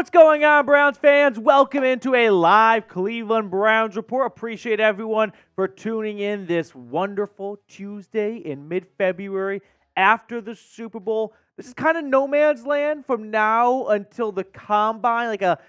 What's going on, Browns fans? Welcome into a live Cleveland Browns report. Appreciate everyone for tuning in this wonderful Tuesday in mid-February after the Super Bowl. This is kind of no man's land from now until the Combine, like a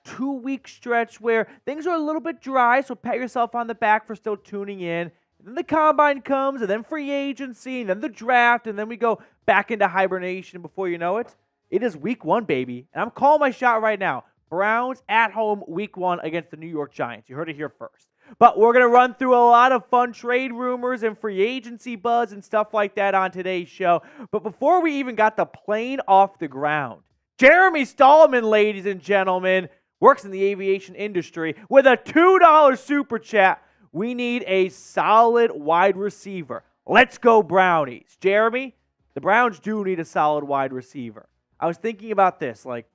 2-week stretch where things are a little bit dry, so pat yourself on the back for still tuning in. And then the Combine comes, and then free agency, and then the draft, and then we go back into hibernation before you know it. It is week 1, baby, and I'm calling my shot right now. Browns at home week 1 against the New York Giants. You heard it here first. But we're going to run through a lot of fun trade rumors and free agency buzz and stuff like that on today's show. But before we even got the plane off the ground, Jeremy Stallman, ladies and gentlemen, works in the aviation industry with a $2 super chat. We need a solid wide receiver. Let's go Brownies. Jeremy, the Browns do need a solid wide receiver. I was thinking about this, like,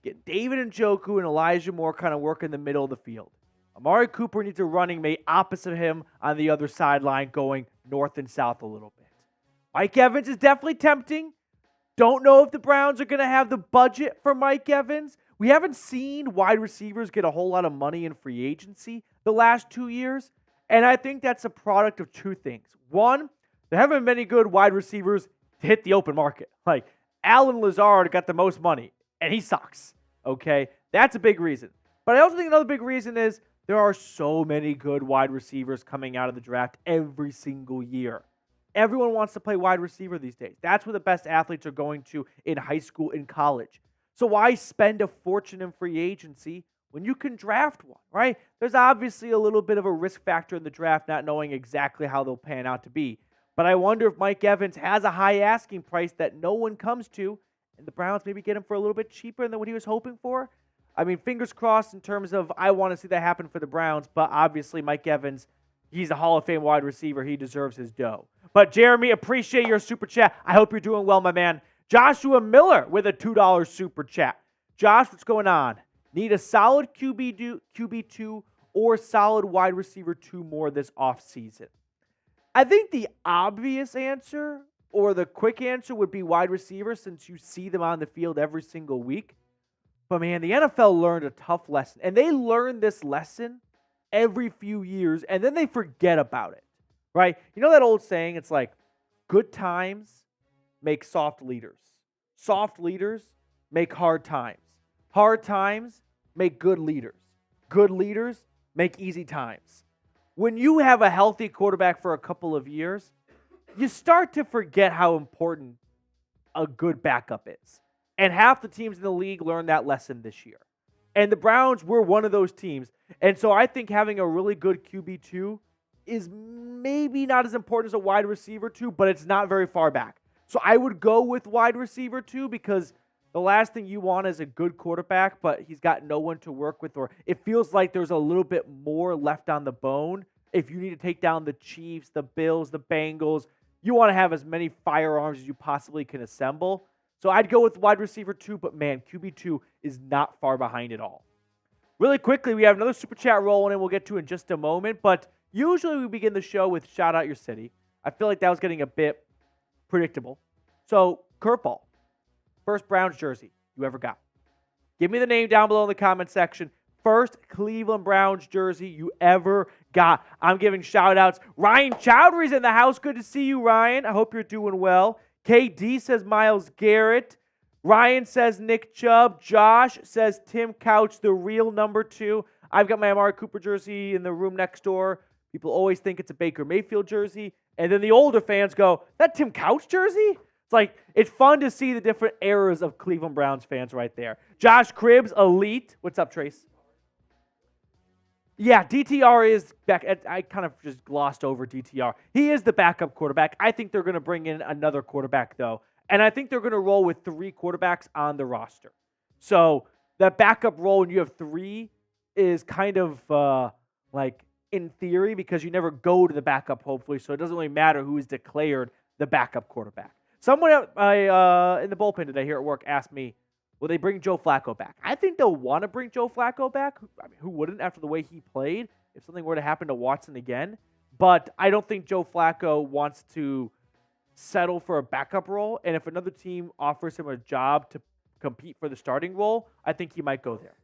get David Njoku and Elijah Moore kind of work in the middle of the field. Amari Cooper needs a running mate opposite him on the other sideline going north and south a little bit. Mike Evans is definitely tempting. Don't know if the Browns are going to have the budget for Mike Evans. We haven't seen wide receivers get a whole lot of money in free agency the last 2 years, and I think that's a product of two things. One, there haven't been many good wide receivers to hit the open market. Like, Alan Lazard got the most money, and he sucks, okay? That's a big reason. But I also think another big reason is there are so many good wide receivers coming out of the draft every single year. Everyone wants to play wide receiver these days. That's where the best athletes are going to in high school and college. So why spend a fortune in free agency when you can draft one, right? There's obviously a little bit of a risk factor in the draft, not knowing exactly how they'll pan out to be. But I wonder if Mike Evans has a high asking price that no one comes to, and the Browns maybe get him for a little bit cheaper than what he was hoping for. I mean, fingers crossed in terms of I want to see that happen for the Browns, but obviously Mike Evans, he's a Hall of Fame wide receiver. He deserves his dough. But Jeremy, appreciate your super chat. I hope you're doing well, my man. Joshua Miller with a $2 super chat. Josh, what's going on? Need a solid QB2 or solid wide receiver 2 more this offseason? I think the obvious answer or the quick answer would be wide receiver since you see them on the field every single week. But man, the NFL learned a tough lesson. And they learn this lesson every few years and then they forget about it, right? You know that old saying, it's like good times make soft leaders. Soft leaders make hard times. Hard times make good leaders. Good leaders make easy times. When you have a healthy quarterback for a couple of years, you start to forget how important a good backup is. And half the teams in the league learned that lesson this year. And the Browns were one of those teams. And so I think having a really good QB2 is maybe not as important as a wide receiver 2, but it's not very far back. So I would go with wide receiver 2 because the last thing you want is a good quarterback, but he's got no one to work with, or it feels like there's a little bit more left on the bone. If you need to take down the Chiefs, the Bills, the Bengals, you want to have as many firearms as you possibly can assemble. So I'd go with wide receiver 2, but man, QB2 is not far behind at all. Really quickly, we have another super chat rolling in we'll get to in just a moment, but usually we begin the show with shout out your city. I feel like that was getting a bit predictable. So, curveball. First Browns jersey you ever got. Give me the name down below in the comment section. First Cleveland Browns jersey you ever got. I'm giving shout-outs. Ryan Chowdhury's in the house. Good to see you, Ryan. I hope you're doing well. KD says Myles Garrett. Ryan says Nick Chubb. Josh says Tim Couch, the real number 2. I've got my Amari Cooper jersey in the room next door. People always think it's a Baker Mayfield jersey. And then the older fans go, that Tim Couch jersey? It's like, it's fun to see the different eras of Cleveland Browns fans right there. Josh Cribbs, elite. What's up, Trace? Yeah, DTR is back. I kind of just glossed over DTR. He is the backup quarterback. I think they're going to bring in another quarterback, though. And I think they're going to roll with 3 quarterbacks on the roster. So that backup role when you have 3 is kind of like in theory because you never go to the backup, hopefully. So it doesn't really matter who is declared the backup quarterback. Someone in the bullpen today here at work asked me, will they bring Joe Flacco back? I think they'll want to bring Joe Flacco back. I mean, who wouldn't after the way he played if something were to happen to Watson again? But I don't think Joe Flacco wants to settle for a backup role. And if another team offers him a job to compete for the starting role, I think he might go there.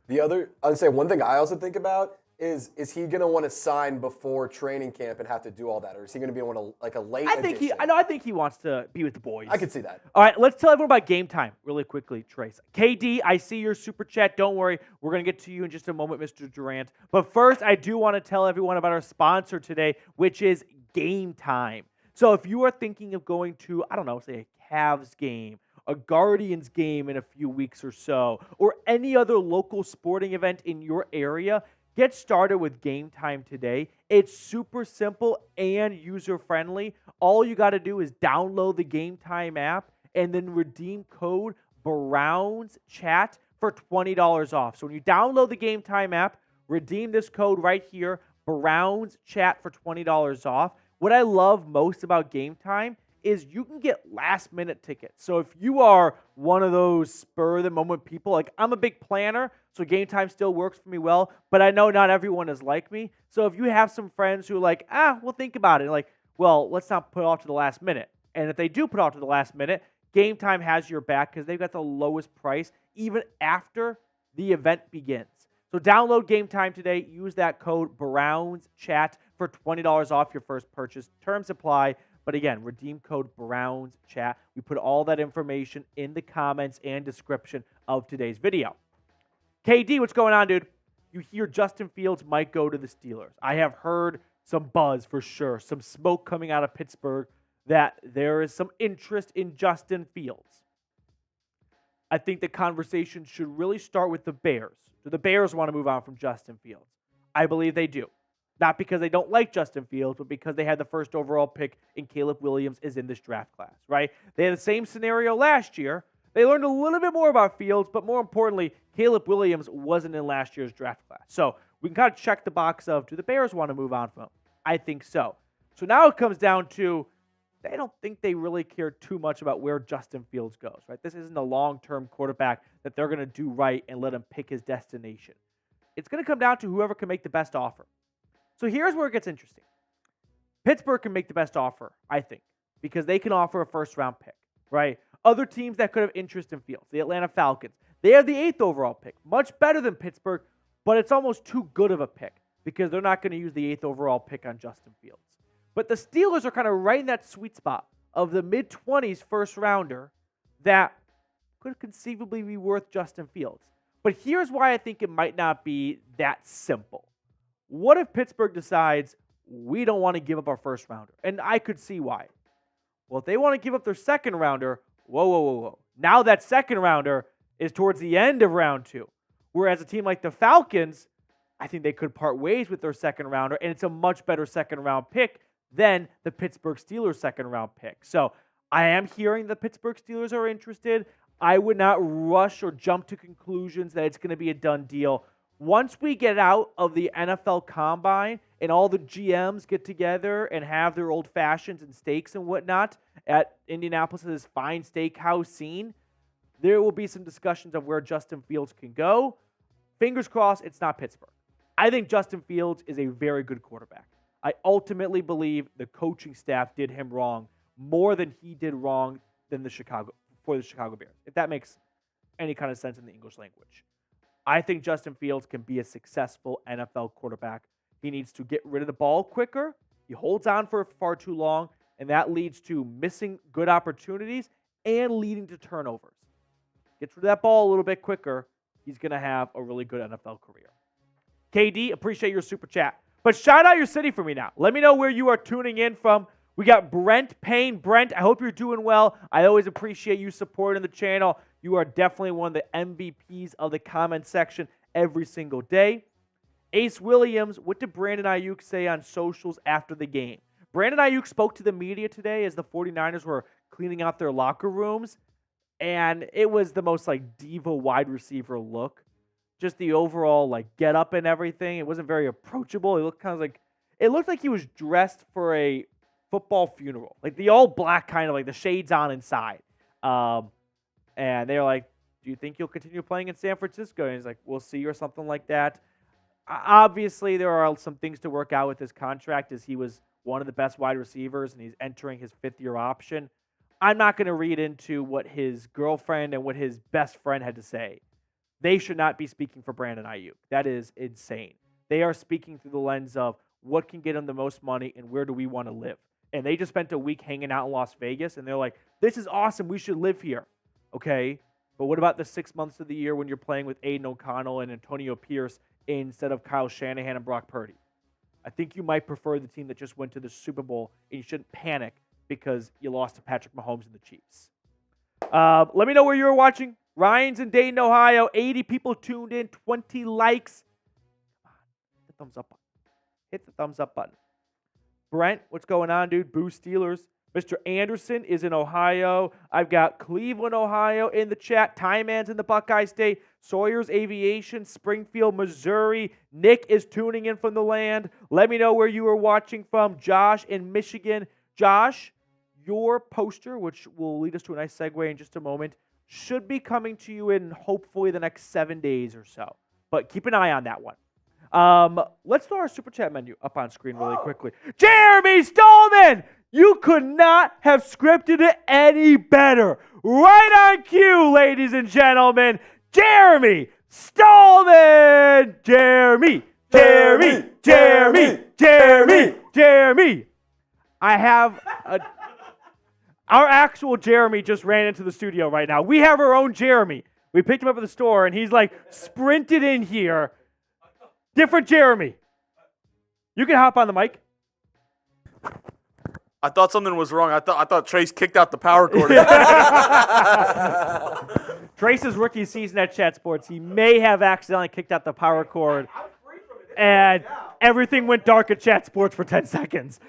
I'd say one thing I also think about is he going to want to sign before training camp and have to do all that, or is he going to be able to like a late? I think he wants to be with the boys. I could see that. All right, let's tell everyone about Game Time really quickly, Trace. KD, I see your super chat. Don't worry, we're going to get to you in just a moment, Mr. Durant. But first, I do want to tell everyone about our sponsor today, which is Game Time. So if you are thinking of going to, I don't know, say a Cavs game, a Guardians game in a few weeks or so, or any other local sporting event in your area, get started with Game Time today. It's super simple and user-friendly. All you got to do is download the Game Time app and then redeem code BROWNSCHAT for $20 off. So when you download the Game Time app, redeem this code right here, BROWNSCHAT for $20 off. What I love most about Game Time is you can get last-minute tickets. So if you are one of those spur-of-the-moment people, like I'm a big planner, so Game Time still works for me well, but I know not everyone is like me. So if you have some friends who are like, we'll think about it, like, well, let's not put it off to the last minute. And if they do put it off to the last minute, Game Time has your back because they've got the lowest price even after the event begins. So download Game Time today. Use that code BROWNSCHAT for $20 off your first purchase. Terms apply. But again, redeem code BROWNSCHAT. We put all that information in the comments and description of today's video. KD, what's going on, dude? You hear Justin Fields might go to the Steelers. I have heard some buzz for sure, some smoke coming out of Pittsburgh that there is some interest in Justin Fields. I think the conversation should really start with the Bears. Do the Bears want to move on from Justin Fields? I believe they do. Not because they don't like Justin Fields, but because they had the first overall pick and Caleb Williams is in this draft class, right? They had the same scenario last year. They learned a little bit more about Fields, but more importantly, Caleb Williams wasn't in last year's draft class. So we can kind of check the box of, do the Bears want to move on from him? I think so. So now it comes down to, they don't think they really care too much about where Justin Fields goes, right? This isn't a long-term quarterback that they're going to do right and let him pick his destination. It's going to come down to whoever can make the best offer. So here's where it gets interesting. Pittsburgh can make the best offer, I think, because they can offer a first-round pick, right? Other teams that could have interest in Fields, the Atlanta Falcons, they have the 8th overall pick, much better than Pittsburgh, but it's almost too good of a pick because they're not going to use the 8th overall pick on Justin Fields. But the Steelers are kind of right in that sweet spot of the mid-20s first-rounder that could conceivably be worth Justin Fields. But here's why I think it might not be that simple. What if Pittsburgh decides we don't want to give up our first rounder? And I could see why. Well, if they want to give up their second rounder, whoa. Now that second rounder is towards the end of round 2. Whereas a team like the Falcons, I think they could part ways with their second rounder, and it's a much better second round pick than the Pittsburgh Steelers second round pick. So I am hearing the Pittsburgh Steelers are interested. I would not rush or jump to conclusions that it's going to be a done deal. Once we get out of the NFL Combine and all the GMs get together and have their old fashions and steaks and whatnot at Indianapolis' fine steakhouse scene, there will be some discussions of where Justin Fields can go. Fingers crossed it's not Pittsburgh. I think Justin Fields is a very good quarterback. I ultimately believe the coaching staff did him wrong more than he did wrong for the Chicago Bears, if that makes any kind of sense in the English language. I think Justin Fields can be a successful NFL quarterback. He needs to get rid of the ball quicker. He holds on for far too long, and that leads to missing good opportunities and leading to turnovers. Gets rid of that ball a little bit quicker, he's going to have a really good NFL career. KD, appreciate your super chat. But shout out your city for me now. Let me know where you are tuning in from. We got Brent Payne. Brent, I hope you're doing well. I always appreciate you supporting the channel. You are definitely one of the MVPs of the comment section every single day. Ace Williams, what did Brandon Aiyuk say on socials after the game? Brandon Aiyuk spoke to the media today as the 49ers were cleaning out their locker rooms, and it was the most diva wide receiver look. Just the overall get up and everything. It wasn't very approachable. It looked it looked like he was dressed for a football funeral. The all black kind of the shades on inside. And they were like, do you think you'll continue playing in San Francisco? And he's like, we'll see, or something like that. Obviously, there are some things to work out with his contract as he was one of the best wide receivers and he's entering his 5th-year option. I'm not going to read into what his girlfriend and what his best friend had to say. They should not be speaking for Brandon Aiyuk. That is insane. They are speaking through the lens of what can get him the most money and where do we want to live. And they just spent a week hanging out in Las Vegas, and they're like, this is awesome. We should live here. Okay? But what about the 6 months of the year when you're playing with Aiden O'Connell and Antonio Pierce instead of Kyle Shanahan and Brock Purdy? I think you might prefer the team that just went to the Super Bowl, and you shouldn't panic because you lost to Patrick Mahomes and the Chiefs. Let me know where you were watching. Ryan's in Dayton, Ohio. 80 people tuned in. 20 likes. Hit the thumbs up button. Hit the thumbs up button. Brent, what's going on, dude? Boo Steelers. Mr. Anderson is in Ohio. I've got Cleveland, Ohio in the chat. Tyman's in the Buckeye State. Sawyer's Aviation, Springfield, Missouri. Nick is tuning in from the land. Let me know where you are watching from. Josh in Michigan. Josh, your poster, which will lead us to a nice segue in just a moment, should be coming to you in hopefully the next 7 days or so. But keep an eye on that one. Let's throw our Super Chat menu up on screen really quickly. Jeremy Stallman! You could not have scripted it any better. Right on cue, ladies and gentlemen. Jeremy Stallman! Jeremy! I have our actual Jeremy just ran into the studio right now. We have our own Jeremy. We picked him up at the store, and he's like sprinted in here. Different Jeremy. You can hop on the mic. I thought something was wrong. I thought Trace kicked out the power cord. Trace's rookie season at Chat Sports, he may have accidentally kicked out the power cord. And everything went dark at Chat Sports for 10 seconds.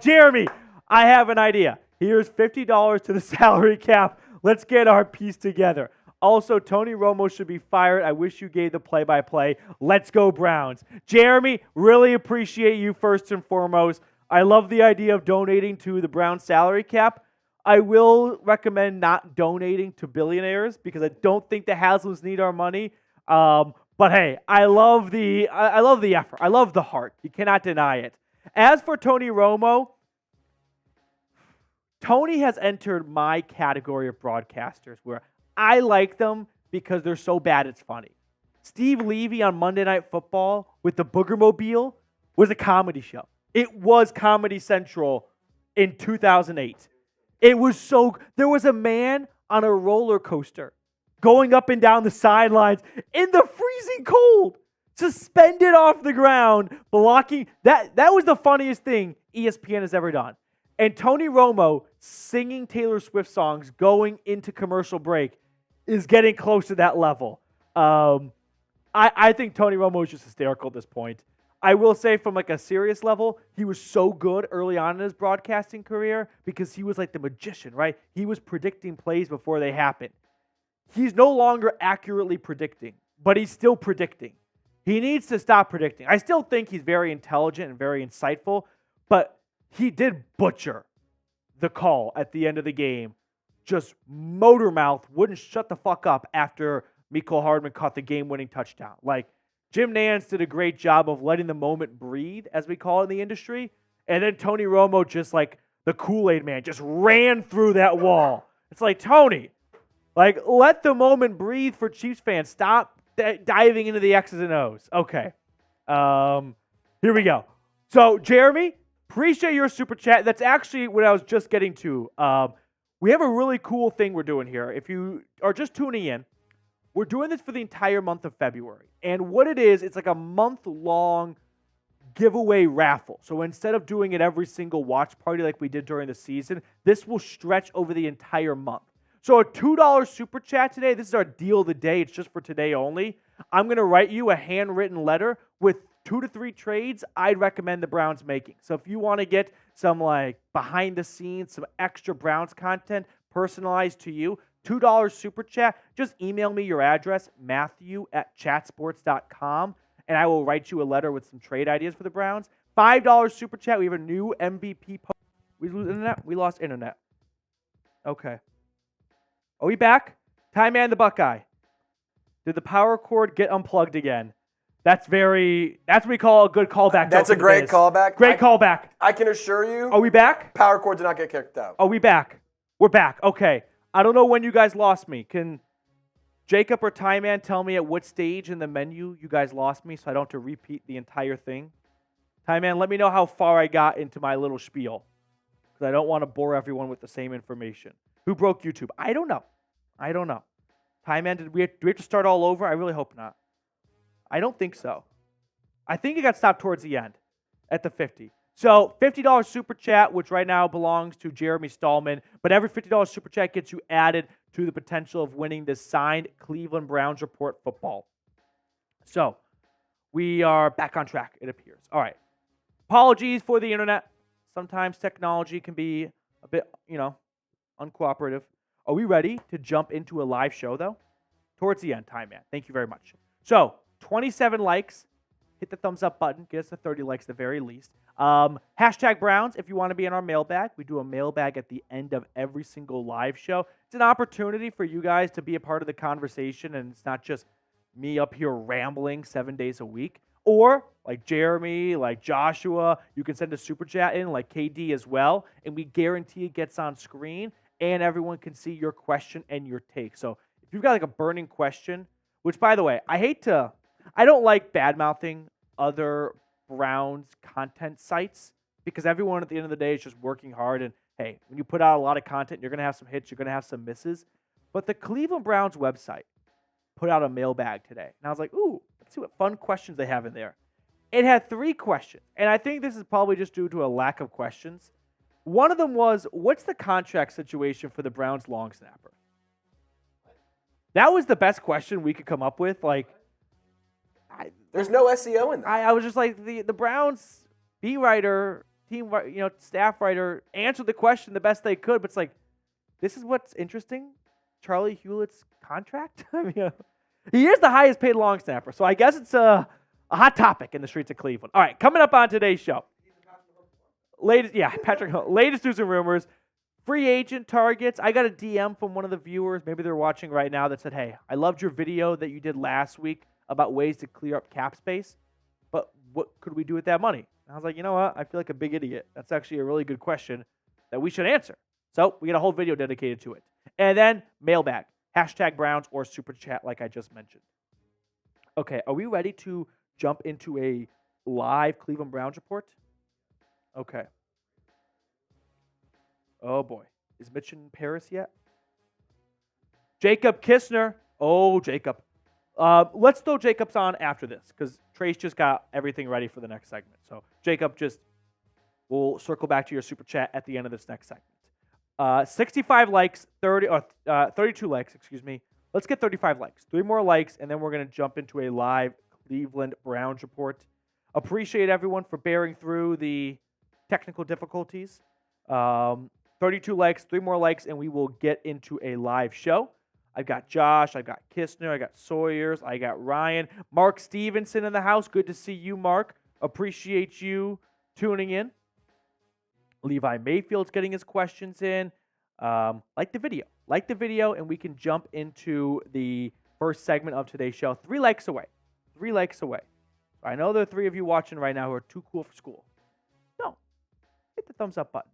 Jeremy, I have an idea. Here's $50 to the salary cap. Let's get our piece together. Also, Tony Romo should be fired. I wish you gave the play-by-play. Let's go Browns. Jeremy, really appreciate you first and foremost. I love the idea of donating to the Browns salary cap. I will recommend not donating to billionaires because I don't think the Haslams need our money. But hey, I love the effort. I love the heart. You cannot deny it. As for Tony Romo, Tony has entered my category of broadcasters where I like them because they're so bad it's funny. Steve Levy on Monday Night Football with the Boogermobile was a comedy show. It was Comedy Central in 2008. It was so... There was a man on a roller coaster going up and down the sidelines in the freezing cold, suspended off the ground, blocking... That was the funniest thing ESPN has ever done. And Tony Romo singing Taylor Swift songs going into commercial break is getting close to that level. I think Tony Romo is just hysterical at this point. I will say from like a serious level, he was so good early on in his broadcasting career because he was like the magician, right? He was predicting plays before they happened. He's no longer accurately predicting, but he's still predicting. He needs to stop predicting. I still think he's very intelligent and very insightful, but he did butcher the call at the end of the game. Just motor mouth, wouldn't shut the fuck up after Mecole Hardman caught the game-winning touchdown. Like, Jim Nantz did a great job of letting the moment breathe, as we call it in the industry. And then Tony Romo, just like the Kool-Aid man, just ran through that wall. It's like, Tony, like, let the moment breathe for Chiefs fans. Stop diving into the X's and O's. Okay. Here we go. So, Jeremy, appreciate your super chat. That's actually what I was just getting to. We have a really cool thing we're doing here. If you are just tuning in, we're doing this for the entire month of February. And what it is, it's like a month-long giveaway raffle. So instead of doing it every single watch party like we did during the season, this will stretch over the entire month. So a $2 super chat today, this is our deal of the day. It's just for today only. I'm going to write you a handwritten letter with 2 to 3 trades I'd recommend the Browns making. So if you want to get some like behind the scenes, some extra Browns content personalized to you, $2 super chat, just email me your address, matthew@chatsports.com, and I will write you a letter with some trade ideas for the Browns. $5 super chat, we have a new MVP post. We lose internet? We lost internet. Okay. Are we back? Ty Man the Buckeye. Did the power cord get unplugged again? That's what we call a good callback. That's a great callback. Great callback. I can assure you. Are we back? Power cord did not get kicked out. Are we back? We're back. Okay. I don't know when you guys lost me. Can Jacob or Ty Man tell me at what stage in the menu you guys lost me so I don't have to repeat the entire thing? Ty Man, let me know how far I got into my little spiel because I don't want to bore everyone with the same information. Who broke YouTube? I don't know. Ty Man, do we have to start all over? I really hope not. I don't think so. I think it got stopped towards the end at the 50. So $50 super chat, which right now belongs to Jeremy Stallman, but every $50 super chat gets you added to the potential of winning this signed Cleveland Browns Report football. So we are back on track, it appears. All right. Apologies for the internet. Sometimes technology can be a bit, uncooperative. Are we ready to jump into a live show, though? Towards the end, Time Man. Thank you very much. So 27 likes. Hit the thumbs up button. Get us to 30 likes at the very least. Hashtag Browns if you want to be in our mailbag. We do a mailbag at the end of every single live show. It's an opportunity for you guys to be a part of the conversation, and it's not just me up here rambling 7 days a week. Or like Jeremy, like Joshua, you can send a super chat in, like KD as well, and we guarantee it gets on screen, and everyone can see your question and your take. So if you've got like a burning question, which by the way, I don't like bad-mouthing other Browns content sites because everyone at the end of the day is just working hard. And hey, when you put out a lot of content, you're going to have some hits, you're going to have some misses. But the Cleveland Browns website put out a mailbag today. And I was like, ooh, let's see what fun questions they have in there. It had 3 questions. And I think this is probably just due to a lack of questions. One of them was, what's the contract situation for the Browns long snapper? That was the best question we could come up with. Like, There's no SEO in that. I was just like, the Browns beat writer, staff writer answered the question the best they could, but it's like, this is what's interesting? Charlie Hewlett's contract? I mean, he is the highest paid long snapper, so I guess it's a hot topic in the streets of Cleveland. All right, coming up on today's show. Patrick Hill. Latest news and rumors. Free agent targets. I got a DM from one of the viewers, maybe they're watching right now, that said, hey, I loved your video that you did last week about ways to clear up cap space, but what could we do with that money? And I was like, you know what? I feel like a big idiot. That's actually a really good question that we should answer. So we got a whole video dedicated to it. And then mailbag, hashtag Browns or super chat like I just mentioned. Okay, are we ready to jump into a live Cleveland Browns report? Okay. Oh boy. Is Mitch in Paris yet? Jacob Kistner. Oh, Jacob. Let's throw Jacob's on after this because Trace just got everything ready for the next segment. So Jacob, we'll circle back to your super chat at the end of this next segment. 65 likes, 32 likes, excuse me. Let's get 35 likes. 3 more likes, and then we're going to jump into a live Cleveland Browns report. Appreciate everyone for bearing through the technical difficulties. 32 likes, 3 more likes, and we will get into a live show. I've got Josh, I've got Kistner, I got Sawyers, I got Ryan. Mark Stevenson in the house. Good to see you, Mark. Appreciate you tuning in. Levi Mayfield's getting his questions in. Like the video, and we can jump into the first segment of today's show. 3 likes away. I know there are 3 of you watching right now who are too cool for school. No. Hit the thumbs up button.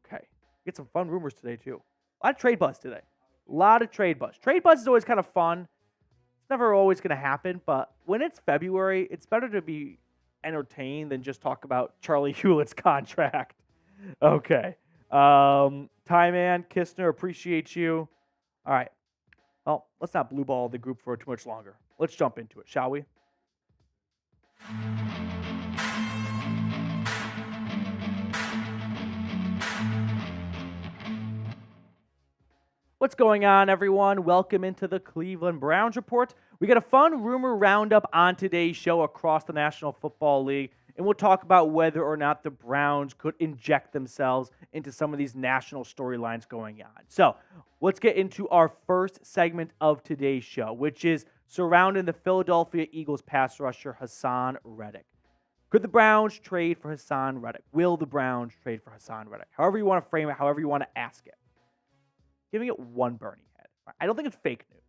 Okay. Get some fun rumors today, too. A lot of trade buzz today. A lot of trade buzz. Trade buzz is always kind of fun. It's never always going to happen, but when it's February, it's better to be entertained than just talk about Charlie Hewlett's contract. Okay. Ty Man, Kistner, appreciate you. All right. Well, let's not blue ball the group for too much longer. Let's jump into it, shall we? What's going on, everyone? Welcome into the Cleveland Browns Report. We got a fun rumor roundup on today's show across the National Football League, and we'll talk about whether or not the Browns could inject themselves into some of these national storylines going on. So let's get into our first segment of today's show, which is surrounding the Philadelphia Eagles pass rusher Haason Reddick. Could the Browns trade for Haason Reddick? Will the Browns trade for Haason Reddick? However you want to frame it, however you want to ask it. Giving it one burning head. I don't think it's fake news.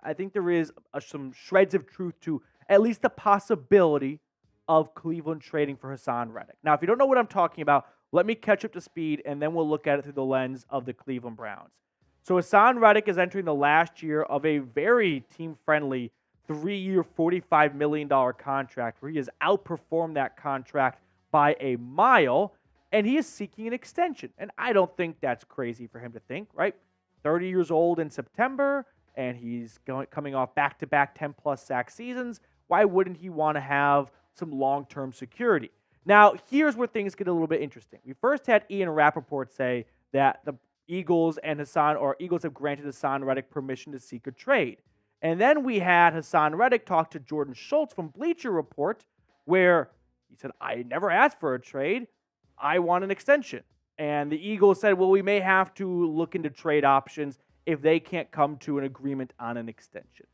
I think there is some shreds of truth to at least the possibility of Cleveland trading for Haason Reddick. Now, if you don't know what I'm talking about, let me catch up to speed, and then we'll look at it through the lens of the Cleveland Browns. So Haason Reddick is entering the last year of a very team-friendly 3-year, $45 million contract where he has outperformed that contract by a mile, and he is seeking an extension. And I don't think that's crazy for him to think, right? 30 years old in September, and he's coming off back-to-back 10-plus sack seasons. Why wouldn't he want to have some long-term security? Now, here's where things get a little bit interesting. We first had Ian Rappaport say that the Eagles have granted Haason Reddick permission to seek a trade. And then we had Haason Reddick talk to Jordan Schultz from Bleacher Report, where he said, I never asked for a trade. I want an extension. And the Eagles said, well, we may have to look into trade options if they can't come to an agreement on an extension.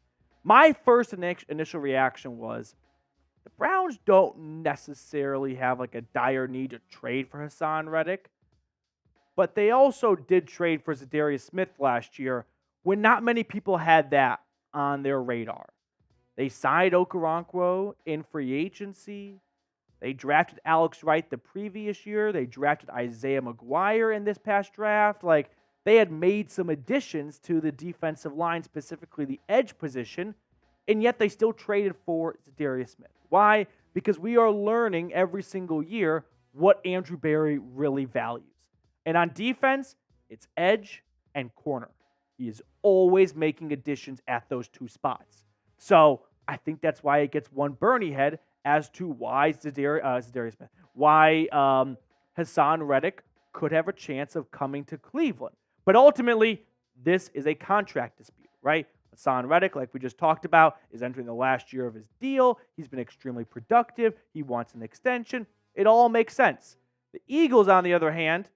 My first initial reaction was, the Browns don't necessarily have like a dire need to trade for Haason Reddick, but they also did trade for Za'Darius Smith last year when not many people had that on their radar. They signed Okoronkwo in free agency. They drafted Alex Wright the previous year. They drafted Isaiah McGuire in this past draft. Like, they had made some additions to the defensive line, specifically the edge position, and yet they still traded for Za'Darius Smith. Why? Because we are learning every single year what Andrew Berry really values. And on defense, it's edge and corner. He is always making additions at those two spots. So I think that's why it gets one Bernie head as to why Za'Darius Smith, why Haason Reddick could have a chance of coming to Cleveland. But ultimately, this is a contract dispute, right? Haason Reddick, like we just talked about, is entering the last year of his deal. He's been extremely productive. He wants an extension. It all makes sense. The Eagles, on the other hand,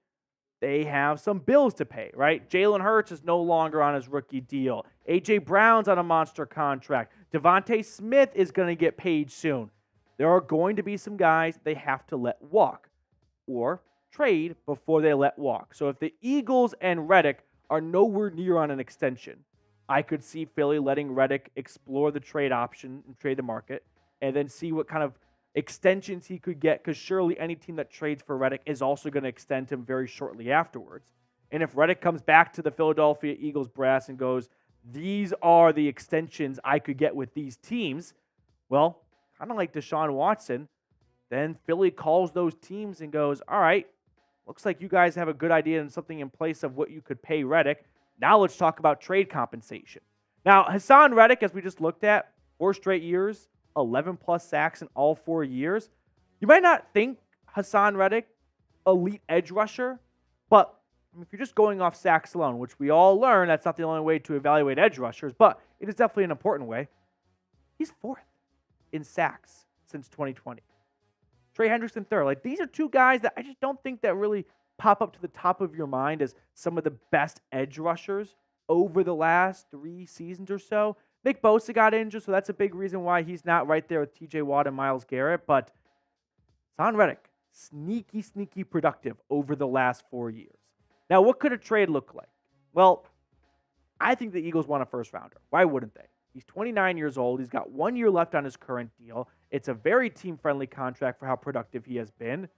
they have some bills to pay, right? Jalen Hurts is no longer on his rookie deal. A.J. Brown's on a monster contract. Devontae Smith is going to get paid soon. There are going to be some guys they have to let walk or trade before they let walk. So if the Eagles and Reddick are nowhere near on an extension, I could see Philly letting Reddick explore the trade option and trade the market and then see what kind of extensions he could get, because surely any team that trades for Reddick is also going to extend him very shortly afterwards. And if Reddick comes back to the Philadelphia Eagles brass and goes, these are the extensions I could get with these teams, well, kind of like Deshaun Watson, then Philly calls those teams and goes, all right, looks like you guys have a good idea and something in place of what you could pay Reddick. Now let's talk about trade compensation. Now, Haason Reddick, as we just looked at, 4 straight years, 11-plus sacks in all 4 years. You might not think Haason Reddick, elite edge rusher, but if you're just going off sacks alone, which we all learn that's not the only way to evaluate edge rushers, but it is definitely an important way, he's 4th in sacks since 2020. Trey Hendrickson 3rd. Like, these are two guys that I just don't think that really pop up to the top of your mind as some of the best edge rushers over the last 3 seasons or so. Nick Bosa got injured, so that's a big reason why he's not right there with TJ Watt and Myles Garrett. But Haason Reddick, sneaky productive over the last 4 years. Now, what could a trade look like? Well, I think the Eagles want a first rounder. Why wouldn't they? He's 29 years old. He's got 1 year left on his current deal. It's a very team-friendly contract for how productive he has been.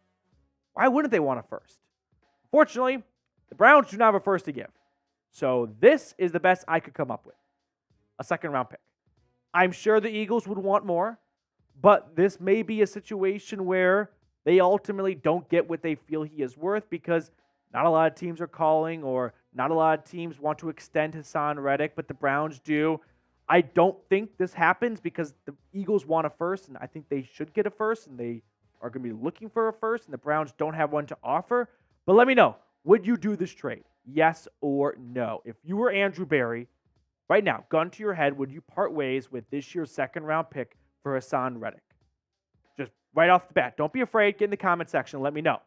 Why wouldn't they want a first? Fortunately, the Browns do not have a first to give. So this is the best I could come up with. A second-round pick. I'm sure the Eagles would want more, but this may be a situation where they ultimately don't get what they feel he is worth because not a lot of teams are calling or not a lot of teams want to extend Haason Reddick, but the Browns do. I don't think this happens because the Eagles want a first, and I think they should get a first, and they are going to be looking for a first, and the Browns don't have one to offer. But let me know, would you do this trade? Yes or no? If you were Andrew Berry, right now, gun to your head, would you part ways with this year's second-round pick for Haason Reddick? Just right off the bat. Don't be afraid. Get in the comment section and let me know.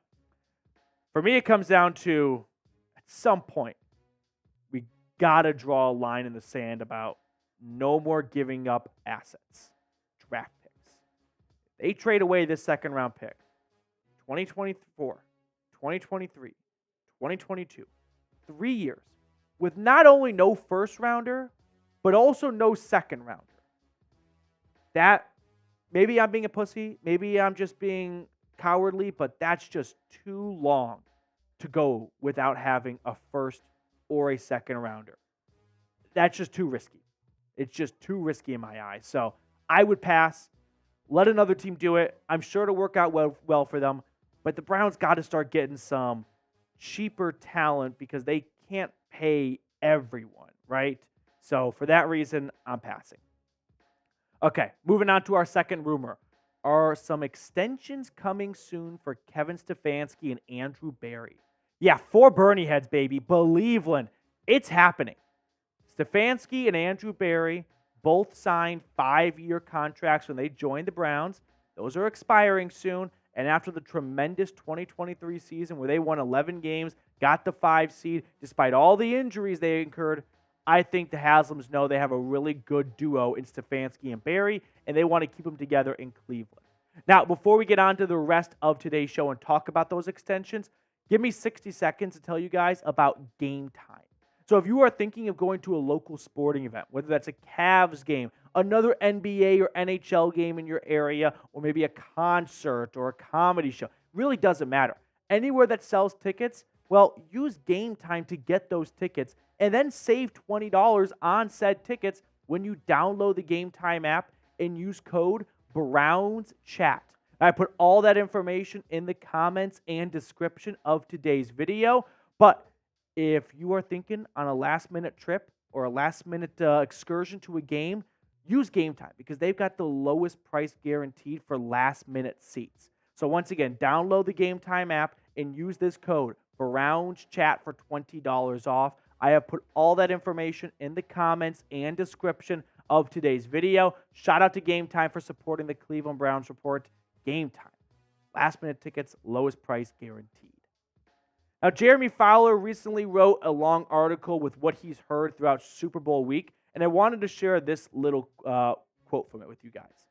For me, it comes down to, at some point, we got to draw a line in the sand about no more giving up assets, draft picks. They trade away this second-round pick, 2024, 2023, 2022, 3 years, with not only no first-rounder, but also no second-rounder. That, maybe I'm being a pussy, maybe I'm just being cowardly, but that's just too long to go without having a first or a second rounder. That's just too risky. It's just too risky in my eyes. So I would pass. Let another team do it. I'm sure it'll work out well for them. But the Browns got to start getting some cheaper talent because they can't pay everyone, right? So for that reason, I'm passing. Okay, moving on to our second rumor. Are some extensions coming soon for Kevin Stefanski and Andrew Berry? Yeah, 4 Bernie heads, baby. Believeland. It's happening. Stefanski and Andrew Berry both signed 5-year contracts when they joined the Browns. Those are expiring soon. And after the tremendous 2023 season where they won 11 games, got the 5 seed, despite all the injuries they incurred, I think the Haslams know they have a really good duo in Stefanski and Berry, and they want to keep them together in Cleveland. Now, before we get on to the rest of today's show and talk about those extensions, give me 60 seconds to tell you guys about Game Time. So if you are thinking of going to a local sporting event, whether that's a Cavs game, another NBA or NHL game in your area, or maybe a concert or a comedy show, really doesn't matter. Anywhere that sells tickets, well, use Game Time to get those tickets and then save $20 on said tickets when you download the Game Time app and use code BROWNSCHAT. I put all that information in the comments and description of today's video, but if you are thinking on a last-minute trip or a last-minute excursion to a game, use Game Time because they've got the lowest price guaranteed for last-minute seats. So once again, download the Game Time app and use this code BROWNSCHAT for $20 off. I have put all that information in the comments and description of today's video. Shout out to Game Time for supporting the Cleveland Browns Report. Game Time. Last-minute tickets, lowest price guaranteed. Now, Jeremy Fowler recently wrote a long article with what he's heard throughout Super Bowl week, and I wanted to share this little quote from it with you guys.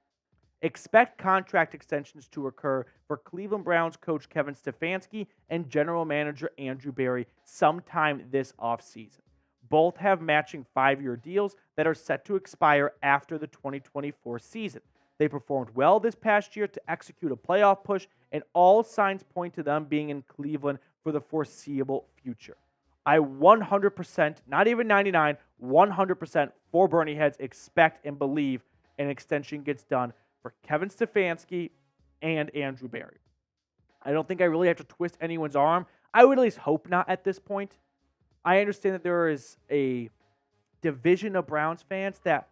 Expect contract extensions to occur for Cleveland Browns coach Kevin Stefanski and general manager Andrew Berry sometime this offseason. Both have matching 5-year deals that are set to expire after the 2024 season. They performed well this past year to execute a playoff push, and all signs point to them being in Cleveland for the foreseeable future. I 100%, not even 99, 100% for Bernie heads expect and believe an extension gets done for Kevin Stefanski and Andrew Berry. I don't think I really have to twist anyone's arm. I would at least hope not at this point. I understand that there is a division of Browns fans that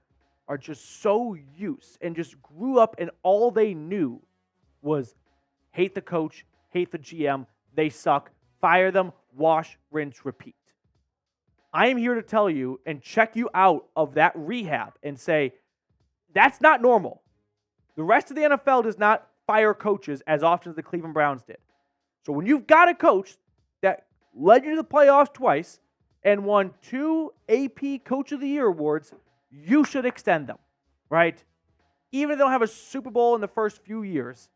are just so used and just grew up and all they knew was hate the coach, hate the GM, they suck, fire them, wash, rinse, repeat. I am here to tell you and check you out of that rehab and say, that's not normal. The rest of the NFL does not fire coaches as often as the Cleveland Browns did. So when you've got a coach that led you to the playoffs twice and won 2 AP Coach of the Year awards, you should extend them, right? Even if they don't have a Super Bowl in the first few years.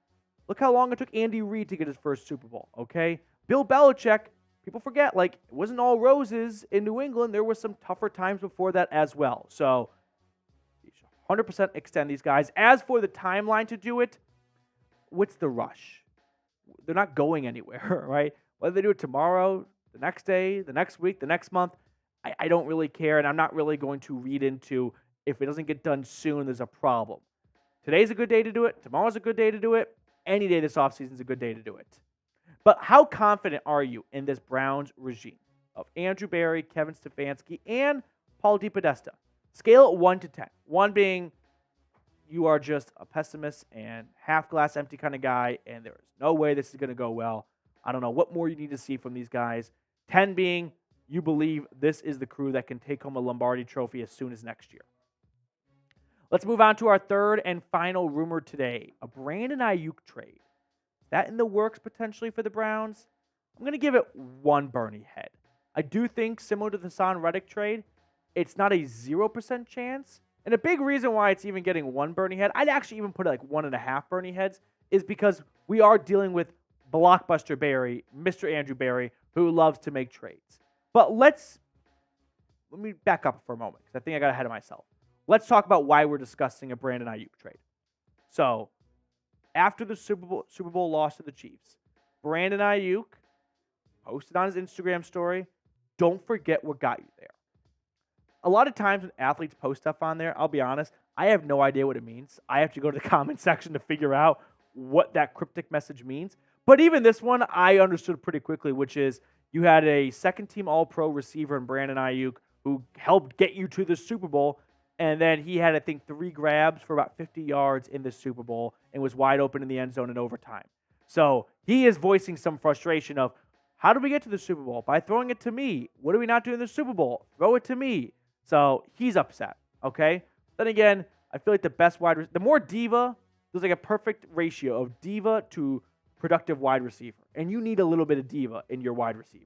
Look how long it took Andy Reid to get his first Super Bowl, okay? Bill Belichick, people forget, like, it wasn't all roses in New England. There were some tougher times before that as well. So, 100% extend these guys. As for the timeline to do it, what's the rush? They're not going anywhere, right? Whether they do it tomorrow, the next day, the next week, the next month, I don't really care, and I'm not really going to read into if it doesn't get done soon, there's a problem. Today's a good day to do it. Tomorrow's a good day to do it. Any day this offseason is a good day to do it. But how confident are you in this Browns regime of Andrew Berry, Kevin Stefanski, and Paul DePodesta? Scale it 1 to 10. 1 being you are just a pessimist and half glass empty kind of guy, and there is no way this is going to go well. I don't know what more you need to see from these guys. 10 being you believe this is the crew that can take home a Lombardi trophy as soon as next year. Let's move on to our third and final rumor today, a Brandon Aiyuk trade. Is that in the works potentially for the Browns? I'm going to give it 1 Bernie head. I do think, similar to the Haason Reddick trade, it's not a 0% chance. And a big reason why it's even getting 1 Bernie head, I'd actually even put it like 1.5 Bernie heads, is because we are dealing with Blockbuster Berry, Mr. Andrew Berry, who loves to make trades. But let me back up for a moment, because I think I got ahead of myself. Let's talk about why we're discussing a Brandon Aiyuk trade. So, after the Super Bowl loss to the Chiefs, Brandon Aiyuk posted on his Instagram story, "Don't forget what got you there." A lot of times when athletes post stuff on there, I'll be honest, I have no idea what it means. I have to go to the comment section to figure out what that cryptic message means. But even this one, I understood pretty quickly, which is you had a second-team All-Pro receiver in Brandon Aiyuk who helped get you to the Super Bowl, and then he had, I think, 3 grabs for about 50 yards in the Super Bowl and was wide open in the end zone in overtime. So he is voicing some frustration of, how did we get to the Super Bowl? By throwing it to me. What are we not doing in the Super Bowl? Throw it to me. So he's upset, okay? Then again, I feel like the more diva, there's like a perfect ratio of diva to productive wide receiver. And you need a little bit of diva in your wide receiver.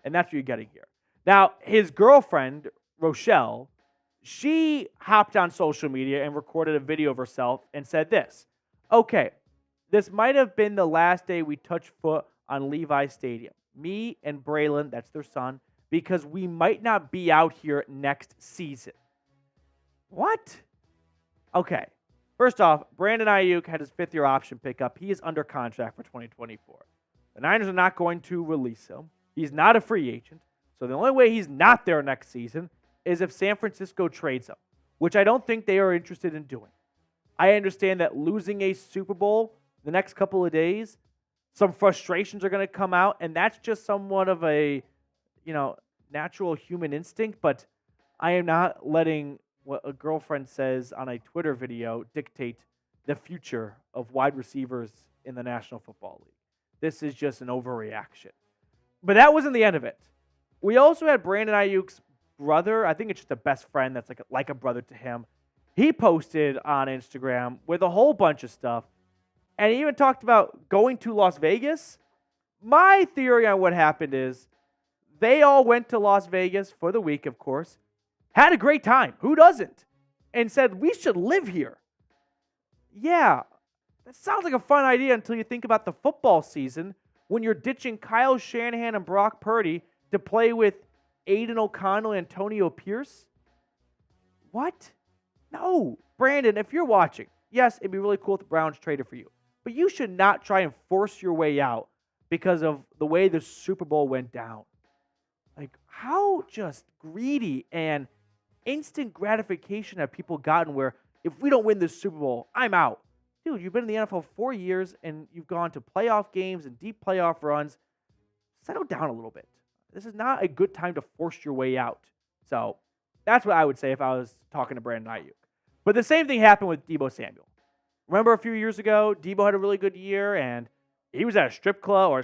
And that's what you're getting here. Now, his girlfriend, Rochelle, she hopped on social media and recorded a video of herself and said this: "Okay, this might have been the last day we touched foot on Levi Stadium. Me and Braylon," that's their son, "because we might not be out here next season." What? Okay. First off, Brandon Aiyuk had his 5th-year option pickup. He is under contract for 2024. The Niners are not going to release him. He's not a free agent. So the only way he's not there next season is if San Francisco trades him, which I don't think they are interested in doing. I understand that losing a Super Bowl the next couple of days, some frustrations are going to come out, and that's just somewhat of a, natural human instinct, but I am not letting what a girlfriend says on a Twitter video dictate the future of wide receivers in the National Football League. This is just an overreaction. But that wasn't the end of it. We also had Brandon Aiyuk's brother. I think it's just a best friend that's like a brother to him. He posted on Instagram with a whole bunch of stuff, and he even talked about going to Las Vegas. My theory on what happened is they all went to Las Vegas for the week, of course, had a great time. Who doesn't? And said, "We should live here." Yeah, that sounds like a fun idea until you think about the football season when you're ditching Kyle Shanahan and Brock Purdy to play with Aiden O'Connell and Antonio Pierce. What? No. Brandon, if you're watching, yes, it'd be really cool if the Browns traded for you. But you should not try and force your way out because of the way the Super Bowl went down. Like, how just greedy and instant gratification have people gotten where if we don't win this Super Bowl, I'm out. Dude, you've been in the NFL 4 years and you've gone to playoff games and deep playoff runs. Settle down a little bit. This is not a good time to force your way out. So that's what I would say if I was talking to Brandon Aiyuk. But the same thing happened with Deebo Samuel. Remember a few years ago, Deebo had a really good year and he was at a strip club, or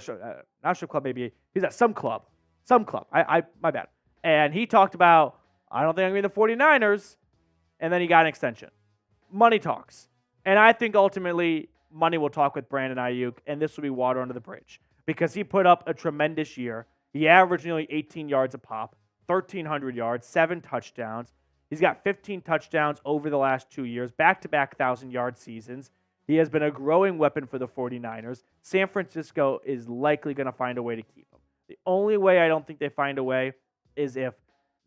not strip club maybe. He was at some club. Some club. My bad. And he talked about, I don't think I'm going to be the 49ers. And then he got an extension. Money talks. And I think ultimately money will talk with Brandon Aiyuk, and this will be water under the bridge because he put up a tremendous year. He averaged nearly 18 yards a pop, 1,300 yards, 7 touchdowns. He's got 15 touchdowns over the last 2 years, back-to-back 1,000-yard seasons. He has been a growing weapon for the 49ers. San Francisco is likely going to find a way to keep him. The only way I don't think they find a way is if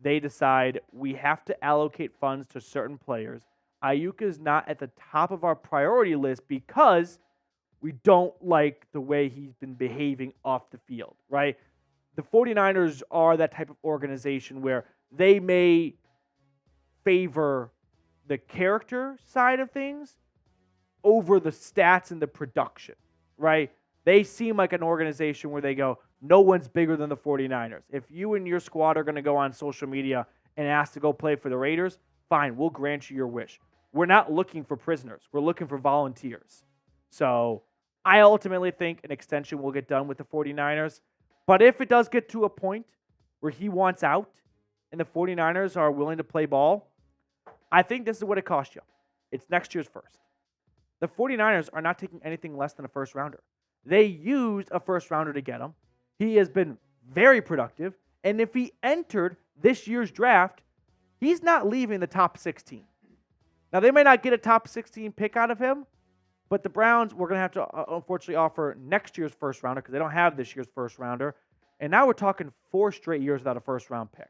they decide we have to allocate funds to certain players. Aiyuk is not at the top of our priority list because we don't like the way he's been behaving off the field, right? The 49ers are that type of organization where they may favor the character side of things over the stats and the production, right? They seem like an organization where they go, no one's bigger than the 49ers. If you and your squad are going to go on social media and ask to go play for the Raiders, fine, we'll grant you your wish. We're not looking for prisoners. We're looking for volunteers. So I ultimately think an extension will get done with the 49ers. But if it does get to a point where he wants out and the 49ers are willing to play ball, I think this is what it costs you. It's next year's first. The 49ers are not taking anything less than a first rounder. They used a first rounder to get him. He has been very productive. And if he entered this year's draft, he's not leaving the top 16. Now, they may not get a top 16 pick out of him, but the Browns, we're going to have to unfortunately offer next year's first rounder because they don't have this year's first rounder. And now we're talking 4 straight years without a first round pick.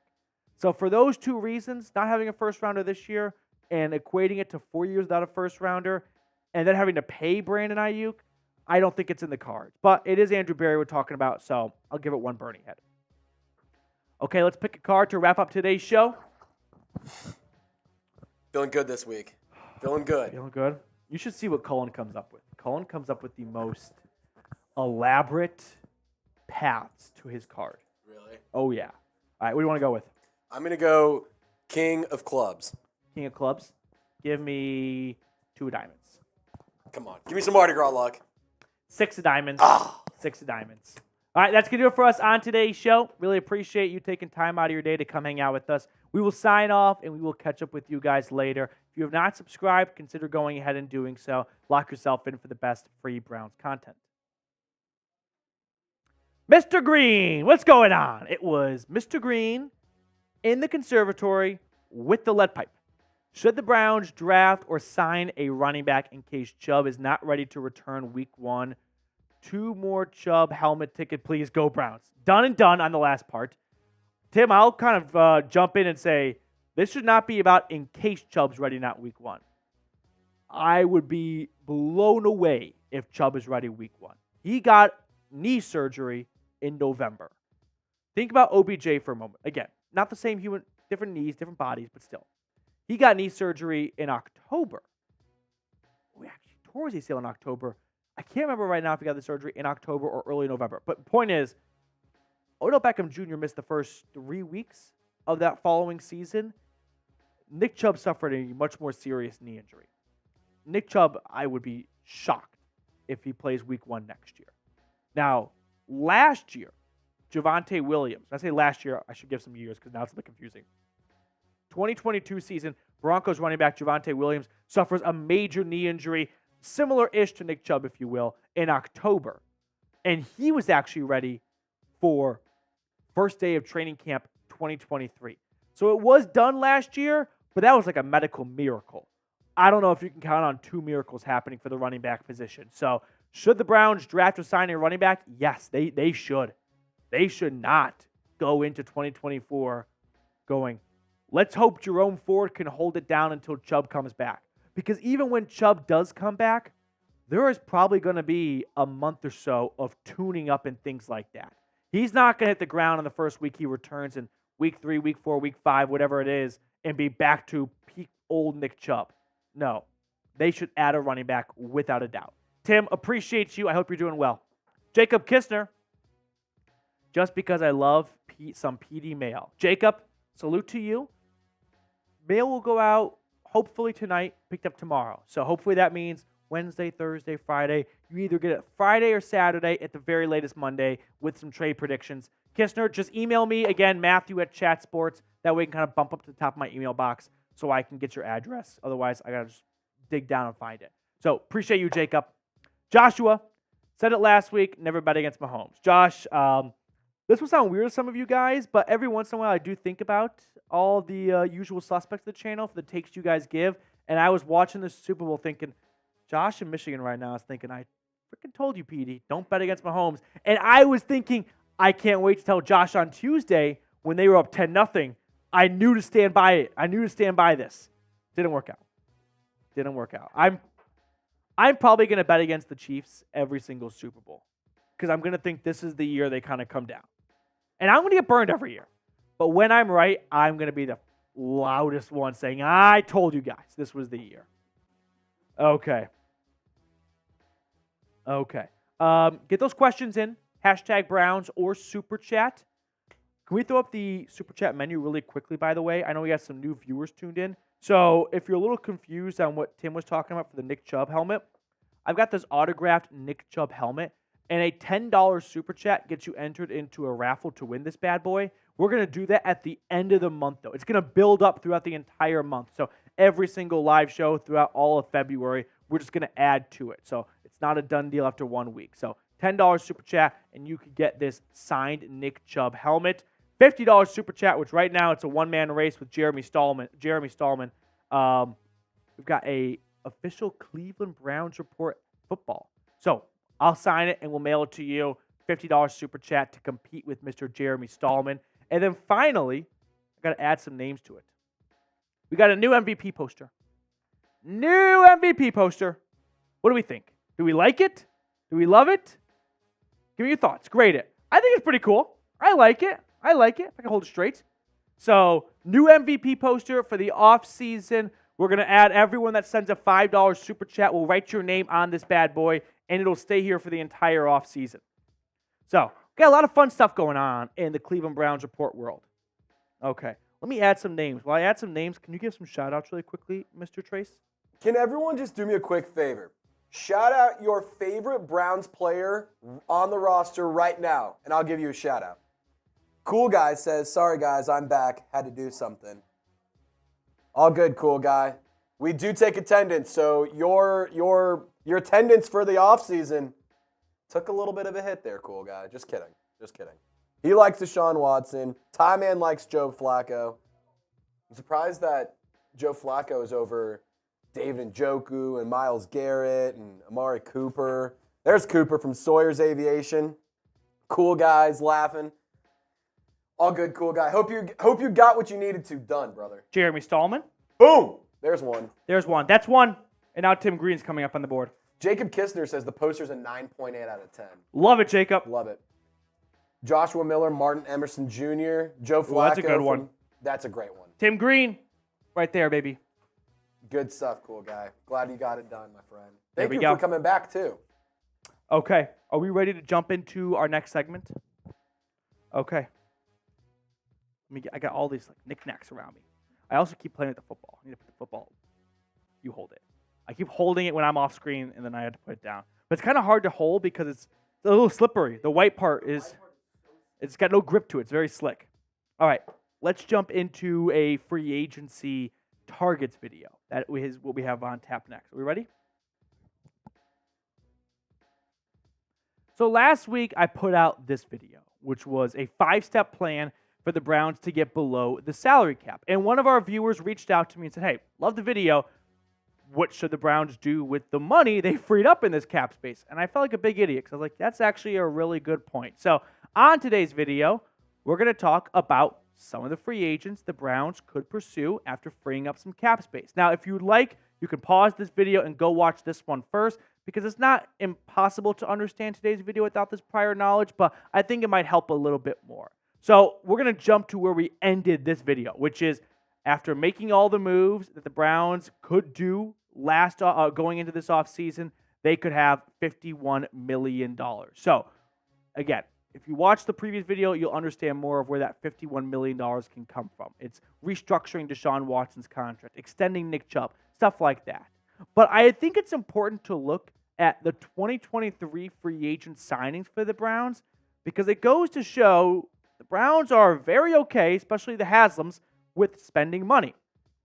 So for those 2 reasons, not having a first rounder this year and equating it to 4 years without a first rounder, and then having to pay Brandon Aiyuk, I don't think it's in the cards. But it is Andrew Berry we're talking about, so I'll give it one Bernie head. Okay, let's pick a card to wrap up today's show. Feeling good this week. Feeling good. Feeling good? You should see what Cullen comes up with. Cullen comes up with the most elaborate paths to his card. Really? Oh, yeah. All right, what do you want to go with? I'm going to go King of Clubs. King of Clubs. Give me 2 of diamonds. Come on. Give me some Mardi Gras luck. 6 of diamonds. Ah. 6 of diamonds. All right, that's going to do it for us on today's show. Really appreciate you taking time out of your day to come hang out with us. We will sign off, and we will catch up with you guys later. If you have not subscribed, consider going ahead and doing so. Lock yourself in for the best free Browns content. Mr. Green, what's going on? It was Mr. Green in the conservatory with the lead pipe. Should the Browns draft or sign a running back in case Chubb is not ready to return week 1? 2 more Chubb helmet ticket, please. Go Browns. Done and done on the last part. Tim, I'll kind of jump in and say this should not be about in case Chubb's ready, not week 1. I would be blown away if Chubb is ready week 1. He got knee surgery in November. Think about OBJ for a moment. Again, not the same human, different knees, different bodies, but still. He got knee surgery in October. We actually tore his ACL in October. I can't remember right now if he got the surgery in October or early November. But the point is, Odell Beckham Jr. missed the first 3 weeks of that following season. Nick Chubb suffered a much more serious knee injury. Nick Chubb, I would be shocked if he plays week 1 next year. Now, last year, Javonte Williams, when I say last year, I should give some years because now it's a bit confusing. 2022 season, Broncos running back Javonte Williams suffers a major knee injury, similar-ish to Nick Chubb, if you will, in October. And he was actually ready for first day of training camp 2023. So it was done last year, but that was like a medical miracle. I don't know if you can count on 2 miracles happening for the running back position. So should the Browns draft or sign a running back? Yes, they should. They should not go into 2024 going, let's hope Jerome Ford can hold it down until Chubb comes back. Because even when Chubb does come back, there is probably going to be a month or so of tuning up and things like that. He's not going to hit the ground in the first week he returns in week 3, week 4, week 5, whatever it is, and be back to peak old Nick Chubb. No, they should add a running back without a doubt. Tim, appreciate you. I hope you're doing well. Jacob Kistner, just because I love some PD mail. Jacob, salute to you. Mail will go out hopefully tonight, picked up tomorrow. So hopefully that means Wednesday, Thursday, Friday. You either get it Friday or Saturday, at the very latest Monday, with some trade predictions. Kistner, just email me, again, Matthew@Chatsports. That way you can kind of bump up to the top of my email box so I can get your address. Otherwise, I got to just dig down and find it. So appreciate you, Jacob. Joshua, said it last week, never bet against Mahomes. Josh, this will sound weird to some of you guys, but every once in a while I do think about all the usual suspects of the channel for the takes you guys give. And I was watching the Super Bowl thinking, Josh in Michigan right now is thinking, I freaking told you, PD, don't bet against Mahomes. And I was thinking, I can't wait to tell Josh on Tuesday when they were up 10-0. I knew to stand by it. I knew to stand by this. Didn't work out. Didn't work out. I'm probably going to bet against the Chiefs every single Super Bowl because I'm going to think this is the year they kind of come down. And I'm going to get burned every year. But when I'm right, I'm going to be the loudest one saying, I told you guys this was the year. Okay. Get those questions in. Hashtag Browns or Super Chat. Can we throw up the Super Chat menu really quickly, by the way? I know we got some new viewers tuned in. So if you're a little confused on what Tim was talking about for the Nick Chubb helmet, I've got this autographed Nick Chubb helmet. And a $10 Super Chat gets you entered into a raffle to win this bad boy. We're going to do that at the end of the month, though. It's going to build up throughout the entire month. So every single live show throughout all of February, we're just going to add to it. So it's not a done deal after 1 week. So $10 Super Chat, and you could get this signed Nick Chubb helmet. $50 Super Chat, which right now it's a one-man race with Jeremy Stallman. We've got a official Cleveland Browns report football. So I'll sign it and we'll mail it to you. $50 Super Chat to compete with Mr. Jeremy Stallman. And then finally, I got to add some names to it. We got a new MVP poster. New MVP poster. What do we think? Do we like it? Do we love it? Give me your thoughts. Grade it. I think it's pretty cool. I like it. If I can hold it straight. So, new MVP poster for the off season. We're going to add everyone that sends a $5 super chat. We'll write your name on this bad boy, and it'll stay here for the entire off season. So, got a lot of fun stuff going on in the Cleveland Browns report world. Okay, let me add some names. While I add some names, can you give some shout outs really quickly, Mr. Trace? Can everyone just do me a quick favor? Shout out your favorite Browns player on the roster right now, and I'll give you a shout out. Cool Guy says, sorry guys, I'm back. Had to do something. All good, Cool Guy. We do take attendance, so your attendance for the offseason took a little bit of a hit there, Cool Guy. Just kidding. He likes Deshaun Watson. Ty Man likes Joe Flacco. I'm surprised that Joe Flacco is over David Njoku and Myles Garrett and Amari Cooper. There's Cooper from Sawyer's Aviation. Cool Guys laughing. All good, Cool Guy. Hope you got what you needed to done, brother. Jeremy Stallman. Boom! There's one. That's one. And now Tim Green's coming up on the board. Jacob Kistner says the poster's a 9.8 out of 10. Love it, Jacob. Love it. Joshua Miller, Martin Emerson Jr., Joe Flacco. Ooh, that's a good one. That's a great one. Tim Green. Right there, baby. Good stuff, Cool Guy. Glad you got it done, my friend. Thank you go. for coming back, too. Okay. Are we ready to jump into our next segment? Okay. I got all these knickknacks around me. I also keep playing with the football. I need to put the football. You hold it. I keep holding it when I'm off screen, and then I had to put it down. But it's kind of hard to hold because it's a little slippery. The white part it's got no grip to it. It's very slick. All right, let's jump into a free agency targets video. That is what we have on tap next. Are we ready? So last week, I put out this video, which was a 5-step plan for the Browns to get below the salary cap. And one of our viewers reached out to me and said, hey, love the video. What should the Browns do with the money they freed up in this cap space? And I felt like a big idiot because I was like, that's actually a really good point. So on today's video, we're going to talk about some of the free agents the Browns could pursue after freeing up some cap space. Now, if you'd like, you can pause this video and go watch this one first because it's not impossible to understand today's video without this prior knowledge, but I think it might help a little bit more. So we're going to jump to where we ended this video, which is after making all the moves that the Browns could do going into this offseason, they could have $51 million. So, again, if you watch the previous video, you'll understand more of where that $51 million can come from. It's restructuring Deshaun Watson's contract, extending Nick Chubb, stuff like that. But I think it's important to look at the 2023 free agent signings for the Browns because it goes to show the Browns are very okay, especially the Haslams, with spending money.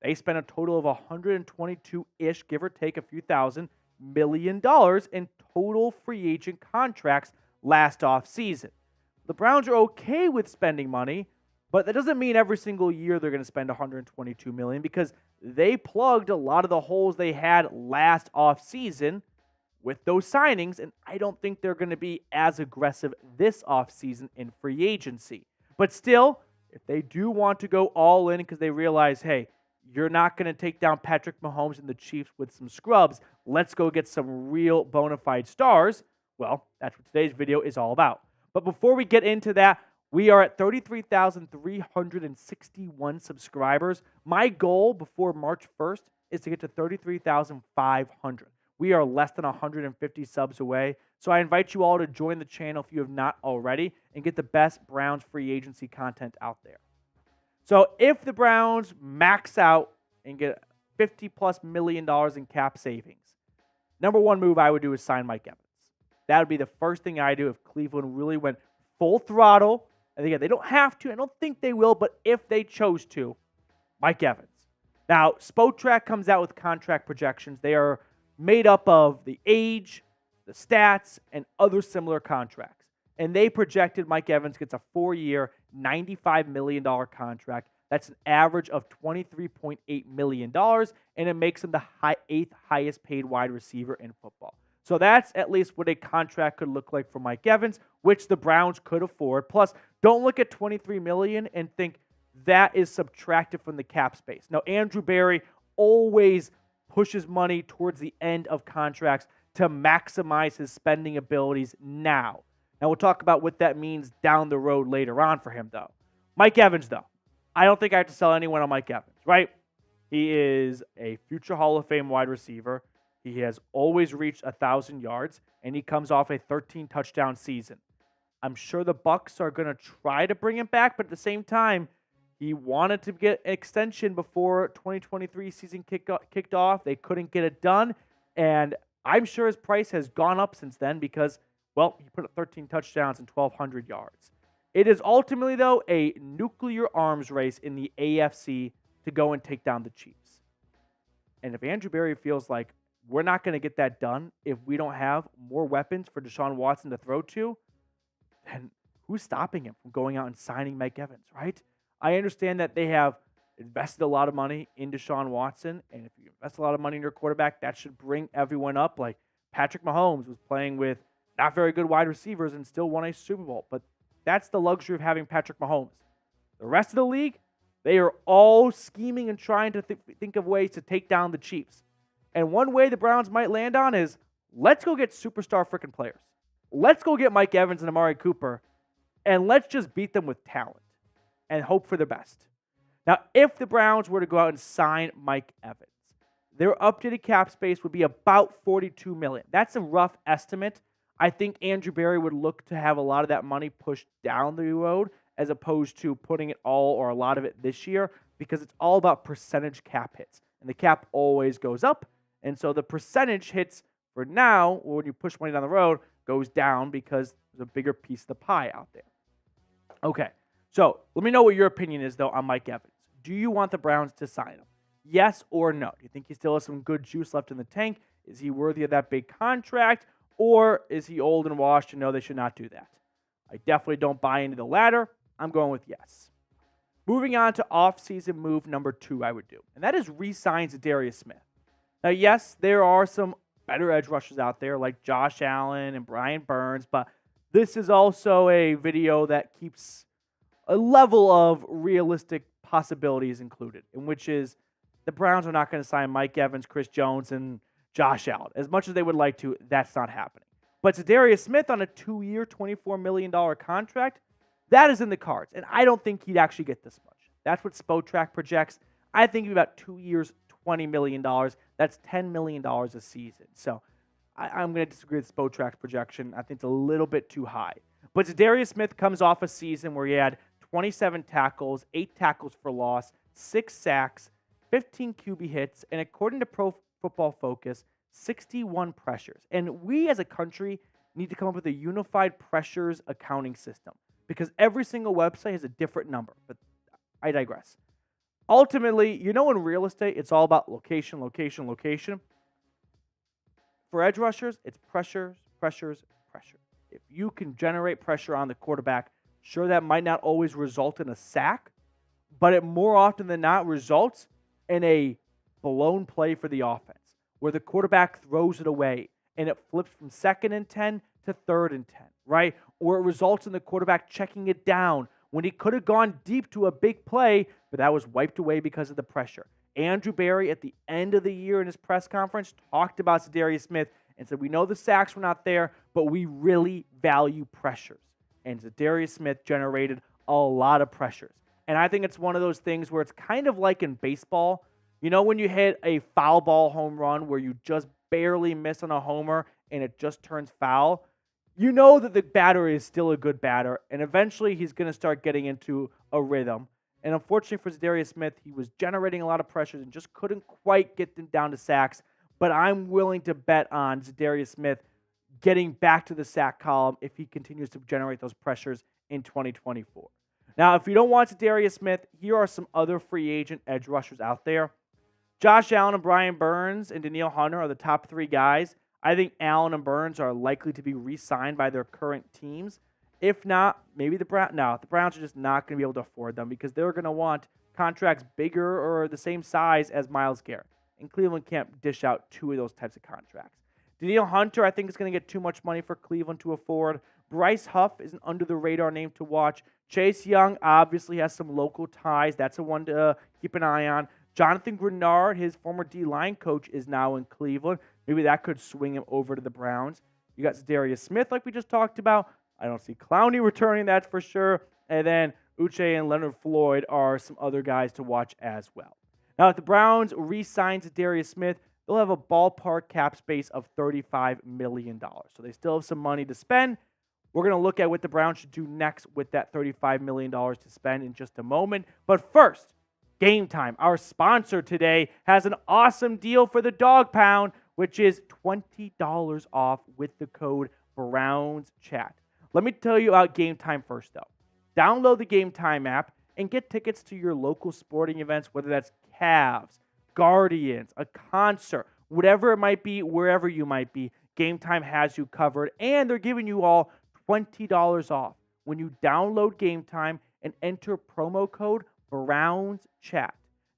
They spent a total of 122-ish, give or take a few $1,000 million in total free agent contracts last offseason. The Browns are okay with spending money, but that doesn't mean every single year they're going to spend $122 million because they plugged a lot of the holes they had last offseason with those signings, and I don't think they're going to be as aggressive this offseason in free agency. But still, if they do want to go all in because they realize, hey, you're not going to take down Patrick Mahomes and the Chiefs with some scrubs. Let's go get some real bona fide stars. Well, that's what today's video is all about. But before we get into that, we are at 33,361 subscribers. My goal before March 1st is to get to 33,500. We are less than 150 subs away. So I invite you all to join the channel if you have not already and get the best Browns free agency content out there. So if the Browns max out and get $50+ million in cap savings, number one move I would do is sign Mike Evans. That would be the first thing I do if Cleveland really went full throttle. And again, they don't have to. I don't think they will, but if they chose to, Mike Evans. Now, Spotrac comes out with contract projections. They are made up of the age, the stats, and other similar contracts. And they projected Mike Evans gets a 4-year, $95 million contract. That's an average of $23.8 million, and it makes him the 8th highest paid wide receiver in football. So that's at least what a contract could look like for Mike Evans, which the Browns could afford. Plus, don't look at $23 million and think that is subtracted from the cap space. Now, Andrew Berry always pushes money towards the end of contracts to maximize his spending abilities now. Now, we'll talk about what that means down the road later on for him, though. Mike Evans, though. I don't think I have to sell anyone on Mike Evans, right? He is a future Hall of Fame wide receiver. He has always reached 1,000 yards, and he comes off a 13-touchdown season. I'm sure the Bucs are going to try to bring him back, but at the same time, he wanted to get an extension before 2023 season kicked off. They couldn't get it done, and I'm sure his price has gone up since then because, well, he put up 13 touchdowns and 1,200 yards. It is ultimately, though, a nuclear arms race in the AFC to go and take down the Chiefs. And if Andrew Berry feels like we're not going to get that done if we don't have more weapons for Deshaun Watson to throw to, then who's stopping him from going out and signing Mike Evans, right? I understand that they have invested a lot of money in Deshaun Watson, and if you invest a lot of money in your quarterback, that should bring everyone up. Like Patrick Mahomes was playing with not very good wide receivers and still won a Super Bowl, but that's the luxury of having Patrick Mahomes. The rest of the league, they are all scheming and trying to think of ways to take down the Chiefs. And one way the Browns might land on is, let's go get superstar freaking players. Let's go get Mike Evans and Amari Cooper, and let's just beat them with talent and hope for the best. Now, if the Browns were to go out and sign Mike Evans, their updated cap space would be about $42 million. That's a rough estimate. I think Andrew Berry would look to have a lot of that money pushed down the road as opposed to putting it all or a lot of it this year because it's all about percentage cap hits. And the cap always goes up. And so the percentage hits for now, when you push money down the road, goes down because there's a bigger piece of the pie out there. Okay, so let me know what your opinion is, though, on Mike Evans. Do you want the Browns to sign him? Yes or no? Do you think he still has some good juice left in the tank? Is he worthy of that big contract? Or is he old and washed and no, they should not do that? I definitely don't buy into the latter. I'm going with yes. Moving on to offseason move number 2 I would do, and that is re-sign Za'Darius Smith. Now, yes, there are some better edge rushers out there like Josh Allen and Brian Burns, but this is also a video that keeps a level of realistic possibilities included, in which is the Browns are not going to sign Mike Evans, Chris Jones, and Josh Allen. As much as they would like to, that's not happening. But Za'Darius Smith on a 2-year, $24 million contract, that is in the cards. And I don't think he'd actually get this much. That's what Spotrac projects. I think about 2 years, $20 million. That's $10 million a season. So I'm going to disagree with Spotrac's projection. I think it's a little bit too high. But Za'Darius Smith comes off a season where he had 27 tackles, 8 tackles for loss, 6 sacks, 15 QB hits, and according to Pro Football Focus, 61 pressures. And we as a country need to come up with a unified pressures accounting system because every single website has a different number. But I digress. Ultimately, in real estate, it's all about location, location, location. For edge rushers, it's pressures, pressures, pressure. If you can generate pressure on the quarterback, sure, that might not always result in a sack, but it more often than not results in a blown play for the offense, where the quarterback throws it away and it flips from 2nd and 10 to 3rd and 10, right? Or it results in the quarterback checking it down when he could have gone deep to a big play, but that was wiped away because of the pressure. Andrew Berry, at the end of the year in his press conference, talked about Za'Darius Smith and said, we know the sacks were not there, but we really value pressures. And Za'Darius Smith generated a lot of pressures. And I think it's one of those things where it's kind of like in baseball. When you hit a foul ball home run where you just barely miss on a homer and it just turns foul, you know that the batter is still a good batter, and eventually he's going to start getting into a rhythm. And unfortunately for Za'Darius Smith, he was generating a lot of pressures and just couldn't quite get them down to sacks. But I'm willing to bet on Za'Darius Smith getting back to the sack column if he continues to generate those pressures in 2024. Now, if you don't want Za'Darius Smith, here are some other free agent edge rushers out there. Josh Allen and Brian Burns and Danielle Hunter are the top 3 guys. I think Allen and Burns are likely to be re-signed by their current teams. If not, maybe the Browns. No, the Browns are just not going to be able to afford them because they're going to want contracts bigger or the same size as Myles Garrett. And Cleveland can't dish out 2 of those types of contracts. Danielle Hunter, I think, is going to get too much money for Cleveland to afford. Bryce Huff is an under-the-radar name to watch. Chase Young obviously has some local ties. That's a one to keep an eye on. Jonathan Grenard, his former D-line coach, is now in Cleveland. Maybe that could swing him over to the Browns. You got Za'Darius Smith, like we just talked about. I don't see Clowney returning, that's for sure. And then Uche and Leonard Floyd are some other guys to watch as well. Now, if the Browns re-sign Za'Darius Smith, they'll have a ballpark cap space of $35 million. So they still have some money to spend. We're going to look at what the Browns should do next with that $35 million to spend in just a moment. But first, Game Time, our sponsor today, has an awesome deal for the Dog Pound, which is $20 off with the code BROWNSCHAT. Let me tell you about Game Time first, though. Download the Game Time app and get tickets to your local sporting events, whether that's Cavs, Guardians, a concert, whatever it might be, wherever you might be. Game Time has you covered, and they're giving you all $20 off when you download Game Time and enter promo code BROWNSCHAT.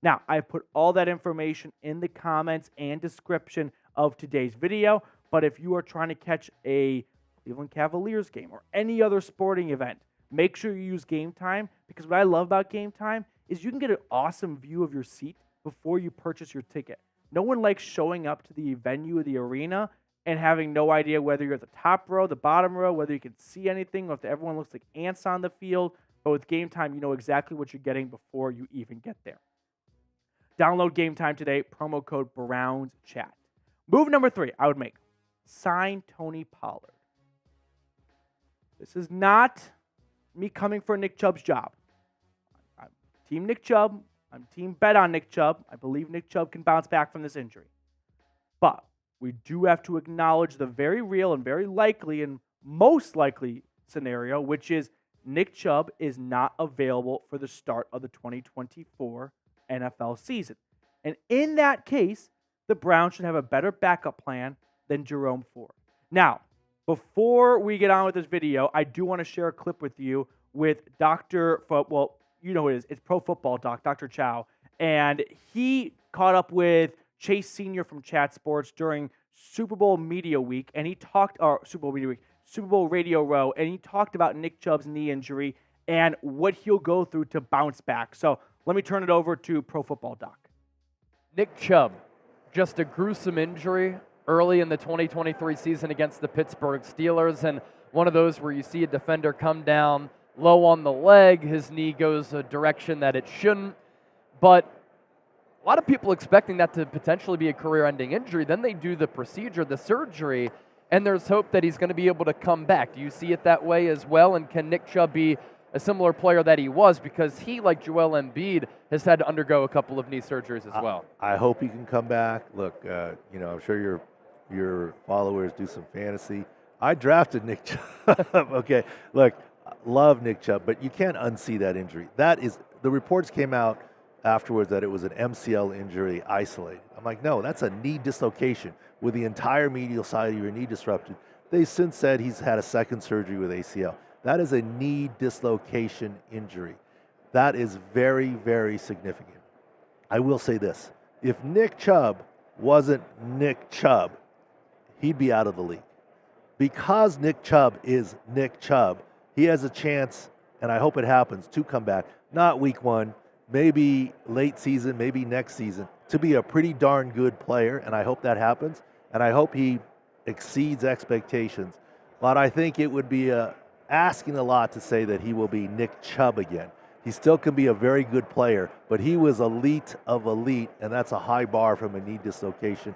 Now, I've put all that information in the comments and description of today's video, but if you are trying to catch a Cleveland Cavaliers game or any other sporting event, make sure you use Game Time, because what I love about Game Time is you can get an awesome view of your seat before you purchase your ticket. No one likes showing up to the venue or the arena and having no idea whether you're at the top row, the bottom row, whether you can see anything, or if everyone looks like ants on the field. But with Game Time, you know exactly what you're getting before you even get there. Download Game Time today, promo code BROWNSCHAT. Move number 3, I would make. Sign Tony Pollard. This is not me coming for Nick Chubb's job. I'm Team Nick Chubb. I'm team bet on Nick Chubb. I believe Nick Chubb can bounce back from this injury. But we do have to acknowledge the very real and very likely and most likely scenario, which is Nick Chubb is not available for the start of the 2024 NFL season. And in that case, the Browns should have a better backup plan than Jerome Ford. Now, before we get on with this video, I do want to share a clip with you with you know who it is. It's Pro Football Doc, Dr. Chow. And he caught up with Chase Sr. from Chat Sports during Super Bowl Media Week. And he talked, Super Bowl Radio Row. And he talked about Nick Chubb's knee injury and what he'll go through to bounce back. So let me turn it over to Pro Football Doc. Nick Chubb, just a gruesome injury early in the 2023 season against the Pittsburgh Steelers, and one of those where you see a defender come down low on the leg, his knee goes a direction that it shouldn't, but a lot of people expecting that to potentially be a career-ending injury. Then they do the procedure, the surgery, and there's hope that he's going to be able to come back. Do you see it that way as well, and can Nick Chubb be a similar player that he was, because he, like Joel Embiid, has had to undergo a couple of knee surgeries as well? I hope he can come back. Look, I'm sure your followers do some fantasy. I drafted Nick Chubb. Okay, look, love Nick Chubb, but you can't unsee that injury. The reports came out afterwards that it was an MCL injury isolated. I'm like, no, that's a knee dislocation with the entire medial side of your knee disrupted. They've since said he's had a second surgery with ACL. That is a knee dislocation injury. That is very, very significant. I will say this. If Nick Chubb wasn't Nick Chubb, he'd be out of the league. Because Nick Chubb is Nick Chubb, he has a chance, and I hope it happens, to come back. Not week 1, maybe late season, maybe next season, to be a pretty darn good player, and I hope that happens, and I hope he exceeds expectations. But I think it would be asking a lot to say that he will be Nick Chubb again. He still can be a very good player, but he was elite of elite, and that's a high bar from a knee dislocation.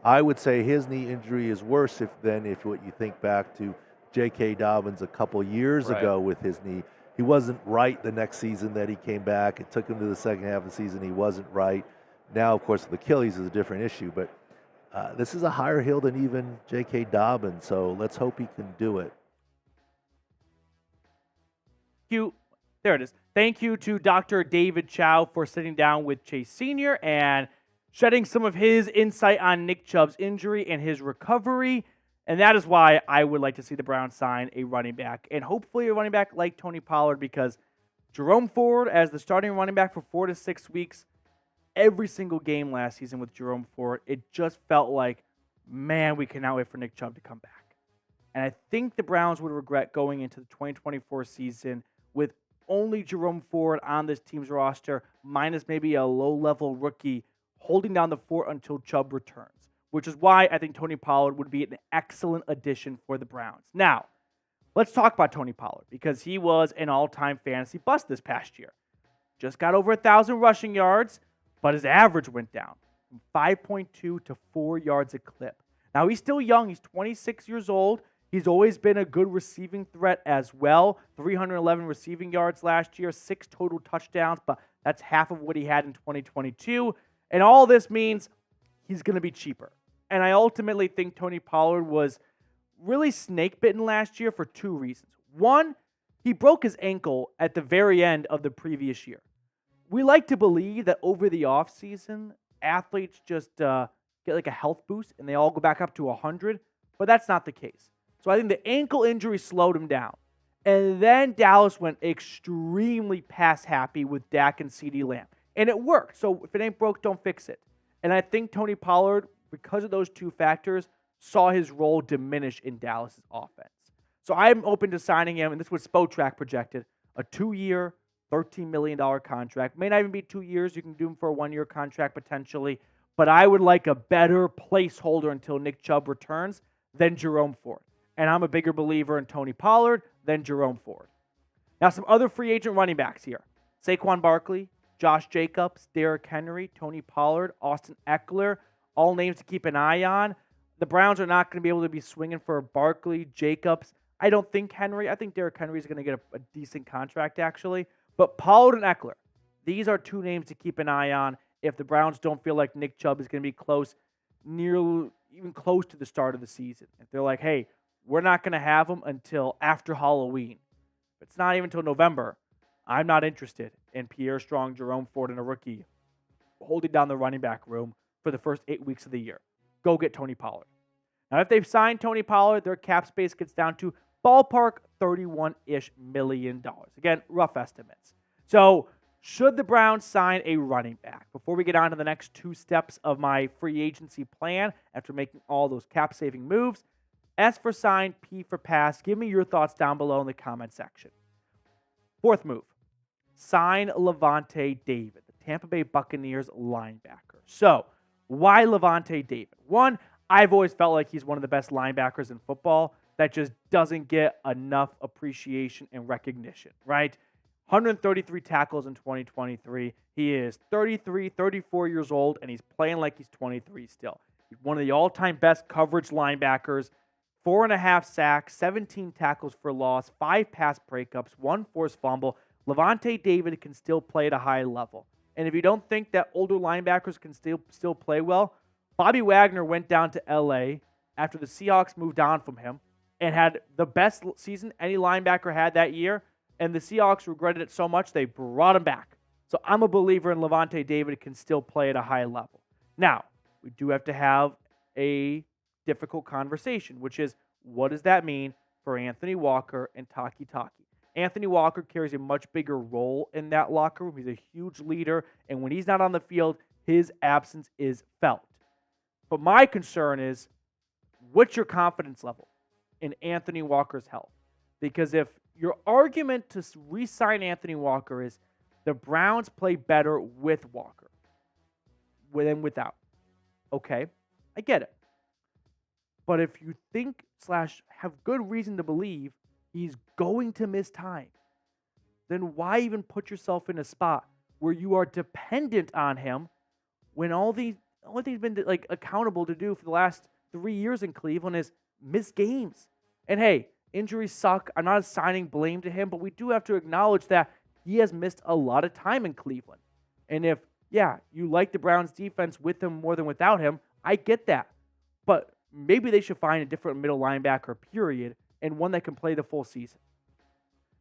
I would say his knee injury is worse than what you think back to J.K. Dobbins a couple years ago with his knee. He wasn't right the next season that he came back. It took him to the second half of the season. He wasn't right. Now, of course, the Achilles is a different issue, but this is a higher hill than even J.K. Dobbins, so let's hope he can do it. There it is. Thank you to Dr. David Chow for sitting down with Chase Sr. and shedding some of his insight on Nick Chubb's injury and his recovery. And that is why I would like to see the Browns sign a running back, and hopefully a running back like Tony Pollard, because Jerome Ford as the starting running back for 4 to 6 weeks, every single game last season with Jerome Ford, it just felt like, man, we cannot wait for Nick Chubb to come back. And I think the Browns would regret going into the 2024 season with only Jerome Ford on this team's roster, minus maybe a low-level rookie holding down the fort until Chubb returns, which is why I think Tony Pollard would be an excellent addition for the Browns. Now, let's talk about Tony Pollard because he was an all-time fantasy bust this past year. Just got over 1,000 rushing yards, but his average went down from 5.2 to 4 yards a clip. Now, he's still young. He's 26 years old. He's always been a good receiving threat as well. 311 receiving yards last year, 6 total touchdowns, but that's half of what he had in 2022. And all this means he's going to be cheaper. And I ultimately think Tony Pollard was really snake-bitten last year for 2 reasons. One, he broke his ankle at the very end of the previous year. We like to believe that over the offseason, athletes just get like a health boost and they all go back up to 100, but that's not the case. So I think the ankle injury slowed him down. And then Dallas went extremely pass-happy with Dak and CeeDee Lamb. And it worked. So if it ain't broke, don't fix it. And I think Tony Pollard, because of those 2 factors, saw his role diminish in Dallas' offense. So I'm open to signing him, and this was Spotrac projected, a 2-year, $13 million contract. May not even be 2 years. You can do him for a 1-year contract potentially. But I would like a better placeholder until Nick Chubb returns than Jerome Ford. And I'm a bigger believer in Tony Pollard than Jerome Ford. Now, some other free agent running backs here. Saquon Barkley, Josh Jacobs, Derrick Henry, Tony Pollard, Austin Eckler, all names to keep an eye on. The Browns are not going to be able to be swinging for Barkley, Jacobs. I don't think Henry. I think Derrick Henry is going to get a decent contract, actually. But Pollard and Eckler, these are 2 names to keep an eye on if the Browns don't feel like Nick Chubb is going to be even close to the start of the season. If they're like, hey, we're not going to have him until after Halloween. If it's not even until November, I'm not interested in Pierre Strong, Jerome Ford, and a rookie holding down the running back room for the first 8 weeks of the year. Go get Tony Pollard. Now, if they've signed Tony Pollard, their cap space gets down to ballpark $31-ish million. Again, rough estimates. So, should the Browns sign a running back? Before we get on to the next 2 steps of my free agency plan after making all those cap-saving moves, S for sign, P for pass. Give me your thoughts down below in the comment section. 4th move, sign Lavonte David, the Tampa Bay Buccaneers linebacker. So, why Lavonte David? One, I've always felt like he's one of the best linebackers in football that just doesn't get enough appreciation and recognition, right? 133 tackles in 2023. He is 33, 34 years old, and he's playing like he's 23 still. He's one of the all-time best coverage linebackers. 4.5 sacks, 17 tackles for loss, 5 pass breakups, 1 forced fumble. Lavonte David can still play at a high level. And if you don't think that older linebackers can still play well, Bobby Wagner went down to L.A. after the Seahawks moved on from him and had the best season any linebacker had that year, and the Seahawks regretted it so much they brought him back. So I'm a believer in Lavonte David can still play at a high level. Now, we do have to have a difficult conversation, which is, what does that mean for Anthony Walker and Taki Taki? Anthony Walker carries a much bigger role in that locker room. He's a huge leader, and when he's not on the field, his absence is felt. But my concern is, what's your confidence level in Anthony Walker's health? Because if your argument to re-sign Anthony Walker is the Browns play better with Walker than without, okay, I get it. But if you think / have good reason to believe he's going to miss time, then why even put yourself in a spot where you are dependent on him when all thing he's been like accountable to do for the last 3 years in Cleveland is miss games? And hey, injuries suck. I'm not assigning blame to him, but we do have to acknowledge that he has missed a lot of time in Cleveland. And if, you like the Browns defense with him more than without him, I get that. But maybe they should find a different middle linebacker, period, and one that can play the full season.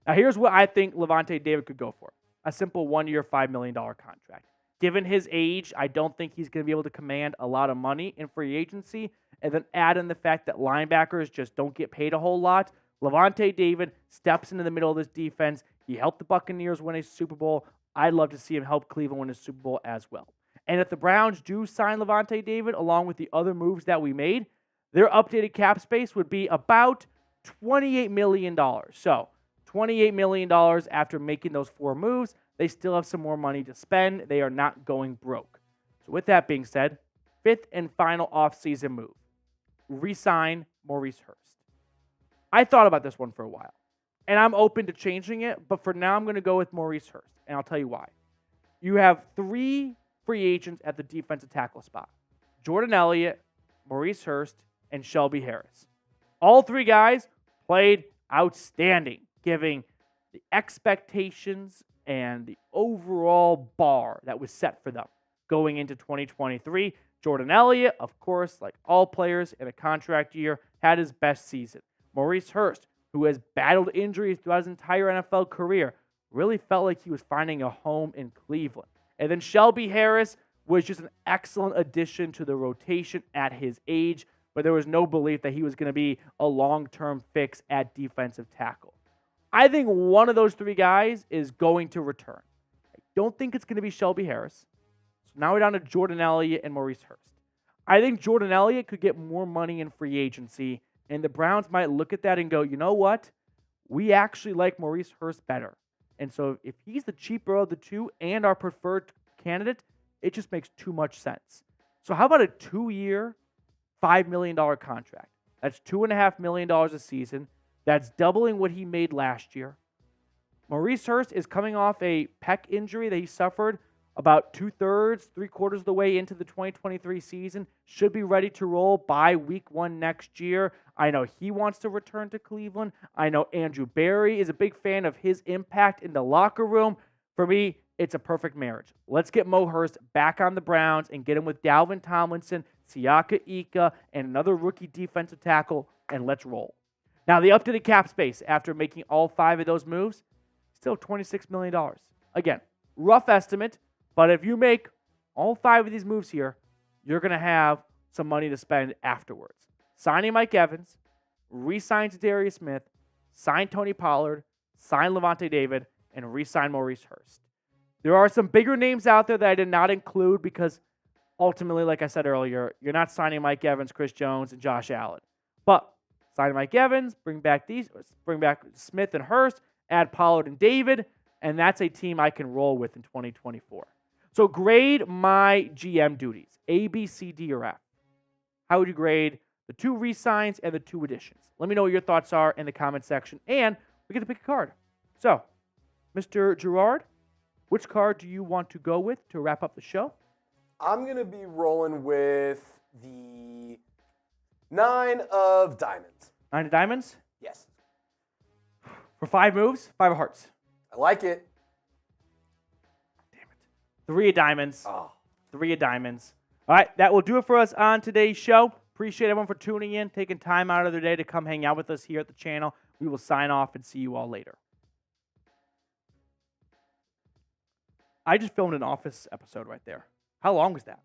Now, here's what I think Lavonte David could go for. A simple 1-year, $5 million contract. Given his age, I don't think he's going to be able to command a lot of money in free agency. And then add in the fact that linebackers just don't get paid a whole lot. Lavonte David steps into the middle of this defense. He helped the Buccaneers win a Super Bowl. I'd love to see him help Cleveland win a Super Bowl as well. And if the Browns do sign Lavonte David, along with the other moves that we made, their updated cap space would be about $28 million. So $28 million after making those 4 moves. They still have some more money to spend. They are not going broke. So with that being said, 5th and final offseason move. Re-sign Maurice Hurst. I thought about this one for a while, and I'm open to changing it, but for now I'm going to go with Maurice Hurst, and I'll tell you why. You have 3 free agents at the defensive tackle spot. Jordan Elliott, Maurice Hurst, and Shelby Harris. All 3 guys played outstanding, giving the expectations and the overall bar that was set for them going into 2023. Jordan Elliott, of course, like all players in a contract year, had his best season. Maurice Hurst, who has battled injuries throughout his entire NFL career, really felt like he was finding a home in Cleveland. And then Shelby Harris was just an excellent addition to the rotation at his age, but there was no belief that he was going to be a long-term fix at defensive tackle. I think one of those 3 guys is going to return. I don't think it's going to be Shelby Harris. So now we're down to Jordan Elliott and Maurice Hurst. I think Jordan Elliott could get more money in free agency, and the Browns might look at that and go, you know what? We actually like Maurice Hurst better. And so if he's the cheaper of the 2 and our preferred candidate, it just makes too much sense. So how about a 2-year, $5 million contract? That's $2.5 million a season. That's doubling what he made last year. Maurice Hurst is coming off a pec injury that he suffered about 2/3, 3/4 of the way into the 2023 season. Should be ready to roll by week 1 next year. I know he wants to return to Cleveland. I know Andrew Berry is a big fan of his impact in the locker room. For me, it's a perfect marriage. Let's get Mo Hurst back on the Browns and get him with Dalvin Tomlinson, Siaka Ika, and another rookie defensive tackle, and let's roll. Now, the updated cap space after making all 5 of those moves, still $26 million. Again, rough estimate, but if you make all 5 of these moves here, you're going to have some money to spend afterwards. Signing Mike Evans, re-sign Za'Darius Smith, sign Tony Pollard, sign Levante David, and re-sign Maurice Hurst. There are some bigger names out there that I did not include because ultimately, like I said earlier, you're not signing Mike Evans, Chris Jones, and Josh Allen. But sign Mike Evans, bring back Smith and Hurst, add Pollard and David, and that's a team I can roll with in 2024. So grade my GM duties, A, B, C, D, or F. How would you grade the 2 re-signs and the 2 additions? Let me know what your thoughts are in the comment section, and we get to pick a card. So, Mr. Gerard, which card do you want to go with to wrap up the show? I'm going to be rolling with the 9 of diamonds. 9 of diamonds? Yes. For 5 moves, 5 of hearts. I like it. Damn it. 3 of diamonds. Oh. 3 of diamonds. All right, that will do it for us on today's show. Appreciate everyone for tuning in, taking time out of their day to come hang out with us here at the channel. We will sign off and see you all later. I just filmed an Office episode right there. How long was that?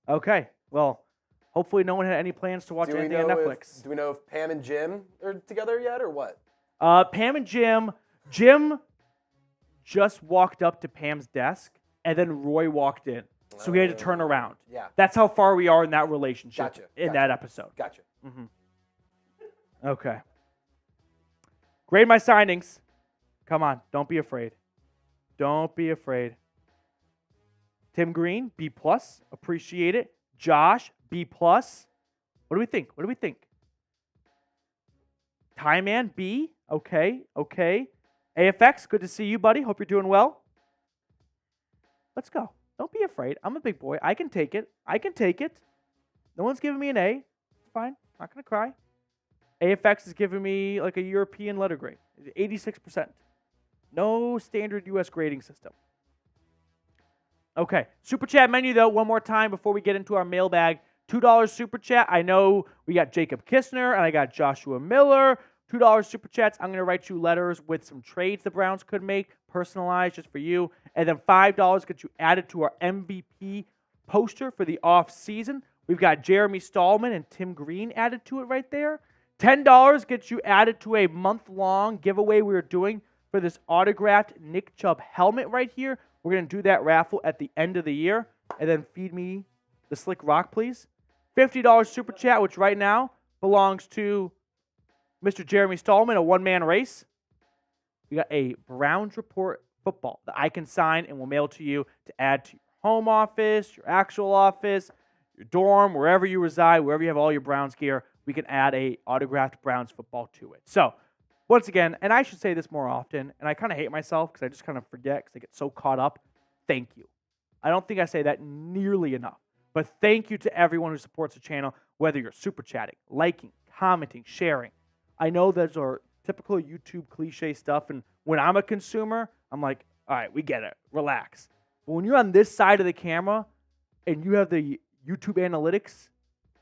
Okay, well, hopefully no one had any plans to watch anything on Netflix. Do we know if Pam and Jim are together yet or what? Pam and Jim just walked up to Pam's desk, and then Roy walked in. So we had to turn around. Yeah. That's how far we are in that relationship that episode. Gotcha. Mm-hmm. Okay. Grade my signings. Come on, don't be afraid. Don't be afraid. Tim Green, B+. Appreciate it. Josh, B+. What do we think? Ty Man, B. Okay. AFX, good to see you, buddy. Hope you're doing well. Let's go. Don't be afraid. I'm a big boy. I can take it. No one's giving me an A. It's fine. Not going to cry. AFX is giving me like a European letter grade. 86%. No standard U.S. grading system. Okay. Super chat menu, though, one more time before we get into our mailbag. $2 super chat. I know we got Jacob Kistner and I got Joshua Miller. $2 super chats. I'm going to write you letters with some trades the Browns could make, personalized just for you. And then $5 gets you added to our MVP poster for the off season. We've got Jeremy Stallman and Tim Green added to it right there. $10 gets you added to a month-long giveaway we're doing for this autographed Nick Chubb helmet right here. We're going to do that raffle at the end of the year. And then feed me the Slick Rock, please. $50 super chat, which right now belongs to Mr. Jeremy Stallman, a one-man race. We got a Browns Report football that I can sign and will mail to you to add to your home office, your actual office, your dorm, wherever you reside, wherever you have all your Browns gear. We can add a autographed Browns football to it. So, once again, and I should say this more often, and I kind of hate myself because I just kind of forget because I get so caught up. Thank you. I don't think I say that nearly enough. But thank you to everyone who supports the channel, whether you're super chatting, liking, commenting, sharing. I know those are typical YouTube cliche stuff, and when I'm a consumer, I'm like, all right, we get it. Relax. But when you're on this side of the camera and you have the YouTube analytics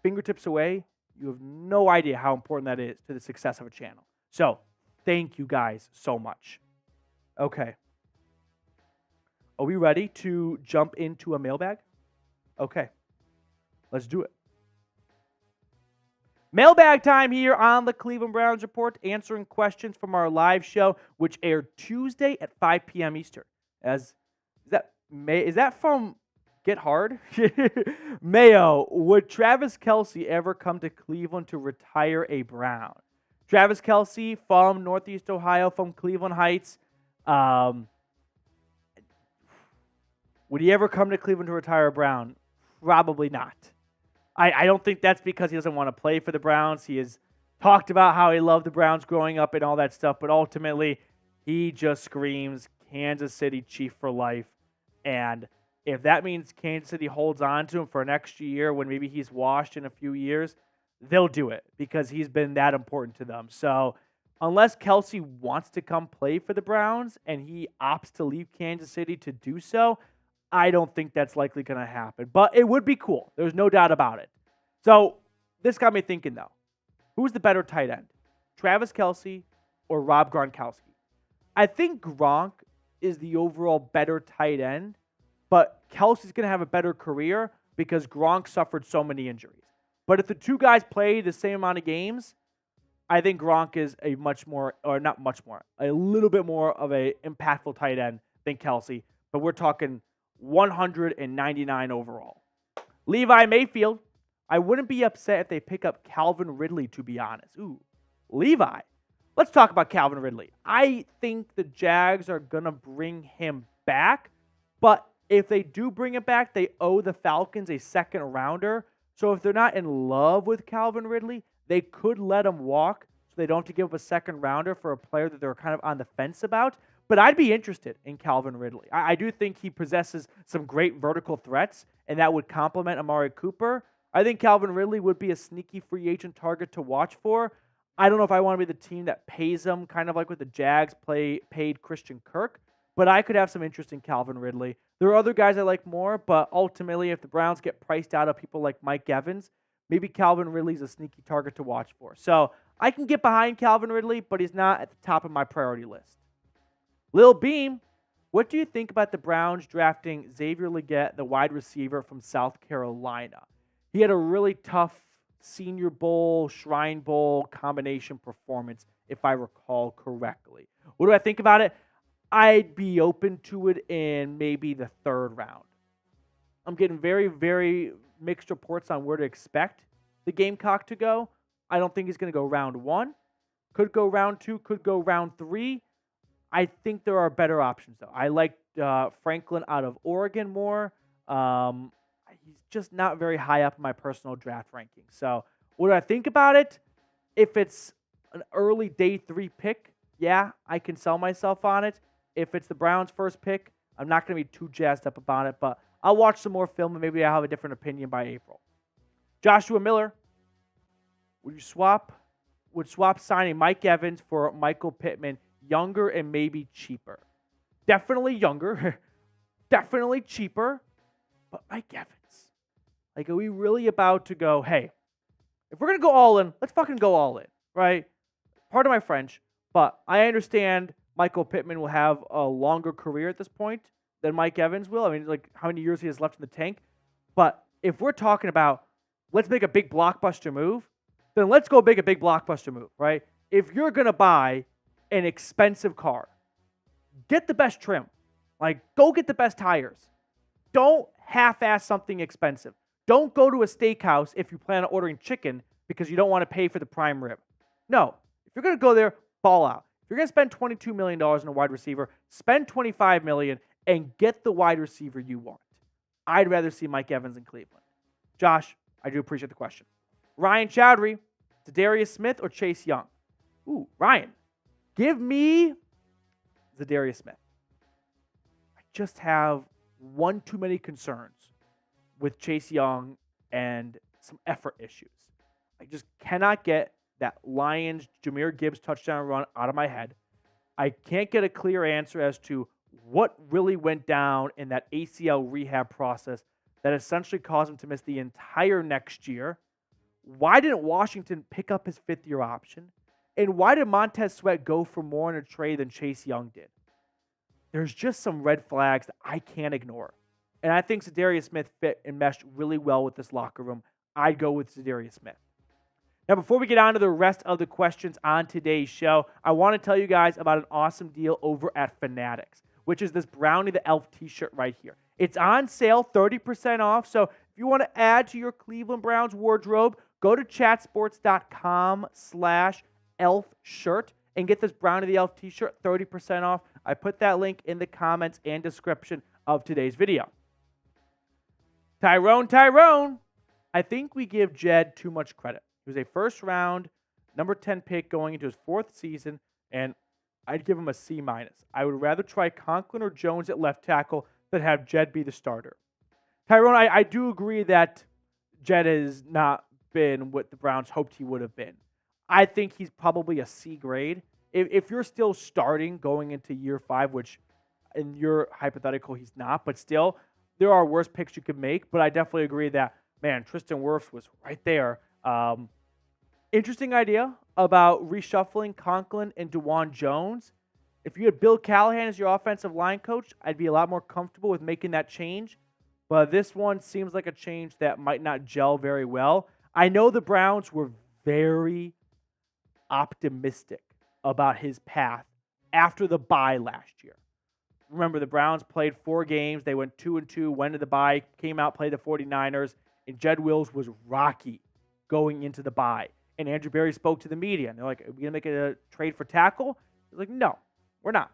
fingertips away, you have no idea how important that is to the success of a channel. So, thank you guys so much. Okay. Are we ready to jump into a mailbag? Okay. Let's do it. Mailbag time here on the Cleveland Browns Report, answering questions from our live show, which aired Tuesday at 5 p.m. Eastern. Is that from Get Hard? Mayo, would Travis Kelce ever come to Cleveland to retire a Brown? Travis Kelce from Northeast Ohio, from Cleveland Heights. Would he ever come to Cleveland to retire a Brown? Probably not. I don't think that's because he doesn't want to play for the Browns. He has talked about how he loved the Browns growing up and all that stuff, but ultimately, he just screams Kansas City Chief for life. And if that means Kansas City holds on to him for an extra year when maybe he's washed in a few years, they'll do it because he's been that important to them. So unless Kelce wants to come play for the Browns and he opts to leave Kansas City to do so, I don't think that's likely going to happen. But it would be cool. There's no doubt about it. So this got me thinking, though. Who's the better tight end? Travis Kelce or Rob Gronkowski? I think Gronk is the overall better tight end, but Kelce's going to have a better career because Gronk suffered so many injuries. But if the two guys play the same amount of games, I think Gronk is a little bit more of a impactful tight end than Kelce. But we're talking 199 overall. Levi Mayfield, I wouldn't be upset if they pick up Calvin Ridley, to be honest. Ooh, Levi. Let's talk about Calvin Ridley. I think the Jags are going to bring him back, but if they do bring him back, they owe the Falcons a second rounder. So if they're not in love with Calvin Ridley, they could let him walk so they don't have to give up a second rounder for a player that they're kind of on the fence about. But I'd be interested in Calvin Ridley. I do think he possesses some great vertical threats, and that would complement Amari Cooper. I think Calvin Ridley would be a sneaky free agent target to watch for. I don't know if I want to be the team that pays him, kind of like what the Jags paid Christian Kirk, but I could have some interest in Calvin Ridley. There are other guys I like more, but ultimately, if the Browns get priced out of people like Mike Evans, maybe Calvin Ridley's a sneaky target to watch for. So I can get behind Calvin Ridley, but he's not at the top of my priority list. Lil Beam, what do you think about the Browns drafting Xavier Legette, the wide receiver from South Carolina? He had a really tough Senior Bowl, Shrine Bowl combination performance, if I recall correctly. What do I think about it? I'd be open to it in maybe the third round. I'm getting very, very mixed reports on where to expect the Gamecock to go. I don't think he's going to go round 1. Could go round 2, could go round 3. I think there are better options, though. I like Franklin out of Oregon more. He's just not very high up in my personal draft ranking. So what do I think about it? If it's an early day 3 pick, yeah, I can sell myself on it. If it's the Browns' first pick, I'm not going to be too jazzed up about it, but I'll watch some more film and maybe I'll have a different opinion by April. Joshua Miller, would swap signing Mike Evans for Michael Pittman, younger and maybe cheaper? Definitely younger, definitely cheaper, but Mike Evans. Like, are we really about to go, hey, if we're going to go all in, let's fucking go all in, right? Pardon my French, but I understand Michael Pittman will have a longer career at this point than Mike Evans will. I mean, like, how many years he has left in the tank. But if we're talking about let's make a big blockbuster move, then let's go make a big blockbuster move, right? If you're going to buy an expensive car, get the best trim. Like, go get the best tires. Don't half-ass something expensive. Don't go to a steakhouse if you plan on ordering chicken because you don't want to pay for the prime rib. No. If you're going to go there, ball out. If you're going to spend $22 million on a wide receiver, spend $25 million and get the wide receiver you want. I'd rather see Mike Evans in Cleveland. Josh, I do appreciate the question. Ryan Chowdhury, Za'Darius Smith or Chase Young? Ooh, Ryan, give me Za'Darius Smith. I just have one too many concerns with Chase Young and some effort issues. I just cannot get that Lions Jahmyr Gibbs touchdown run out of my head. I can't get a clear answer as to what really went down in that ACL rehab process that essentially caused him to miss the entire next year. Why didn't Washington pick up his fifth-year option? And why did Montez Sweat go for more in a trade than Chase Young did? There's just some red flags that I can't ignore. And I think Za'Darius Smith fit and meshed really well with this locker room. I'd go with Za'Darius Smith. Now, before we get on to the rest of the questions on today's show, I want to tell you guys about an awesome deal over at Fanatics, which is this Brownie the Elf t-shirt right here. It's on sale, 30% off. So if you want to add to your Cleveland Browns wardrobe, go to chatsports.com/elf shirt and get this Brownie the Elf t-shirt, 30% off. I put that link in the comments and description of today's video. Tyrone, I think we give Jed too much credit. He was a first-round, number 10 pick going into his fourth season, and I'd give him a C-. I would rather try Conklin or Jones at left tackle than have Jed be the starter. Tyrone, I do agree that Jed has not been what the Browns hoped he would have been. I think he's probably a C grade. If you're still starting going into year 5, which in your hypothetical he's not, but still, there are worse picks you could make. But I definitely agree that, man, Tristan Wirfs was right there. Interesting idea about reshuffling Conklin and DeJuan Jones. If you had Bill Callahan as your offensive line coach, I'd be a lot more comfortable with making that change. But this one seems like a change that might not gel very well. I know the Browns were very optimistic about his path after the bye last year. Remember, the Browns played 4 games. They went 2-2, went to the bye, came out, played the 49ers, and Jed Wills was rocky going into the bye. And Andrew Berry spoke to the media, and they're like, are we going to make a trade for tackle? He's like, no, we're not.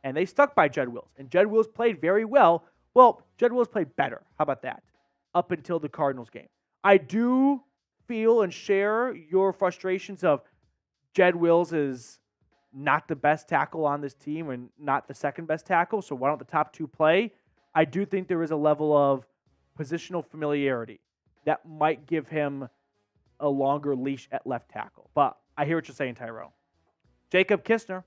And they stuck by Jed Wills. And Jed Wills played very well. Well, Jed Wills played better. How about that? Up until the Cardinals game. I do feel and share your frustrations of Jed Wills is not the best tackle on this team and not the second best tackle, so why don't the top 2 play? I do think there is a level of positional familiarity that might give him a longer leash at left tackle. But I hear what you're saying, Tyrone. Jacob Kistner,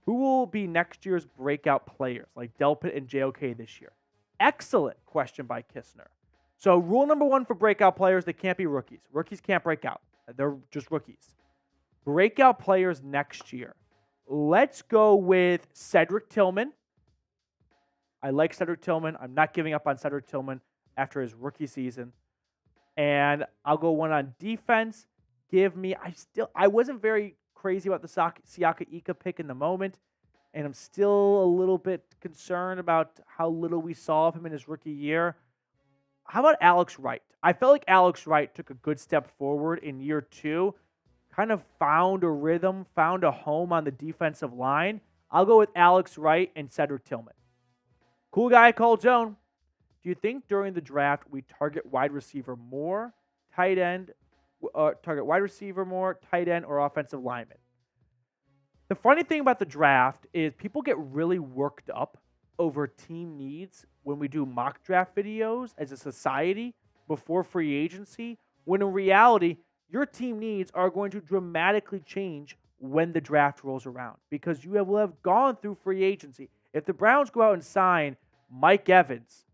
who will be next year's breakout players like Delpit and JOK this year? Excellent question by Kistner. So rule number 1 for breakout players, they can't be rookies. Rookies can't break out. They're just rookies. Breakout players next year. Let's go with Cedric Tillman. I like Cedric Tillman. I'm not giving up on Cedric Tillman after his rookie season. And I'll go one on defense. I wasn't very crazy about the Siaka Ika pick in the moment. And I'm still a little bit concerned about how little we saw of him in his rookie year. How about Alex Wright? I felt like Alex Wright took a good step forward in year 2. Kind of found a rhythm, found a home on the defensive line. I'll go with Alex Wright and Cedric Tillman. Cool guy called Zone. Do you think during the draft we target wide receiver more, tight end, or offensive lineman? The funny thing about the draft is people get really worked up over team needs when we do mock draft videos as a society before free agency, when in reality, your team needs are going to dramatically change when the draft rolls around because you will have gone through free agency. If the Browns go out and sign Mike Evans,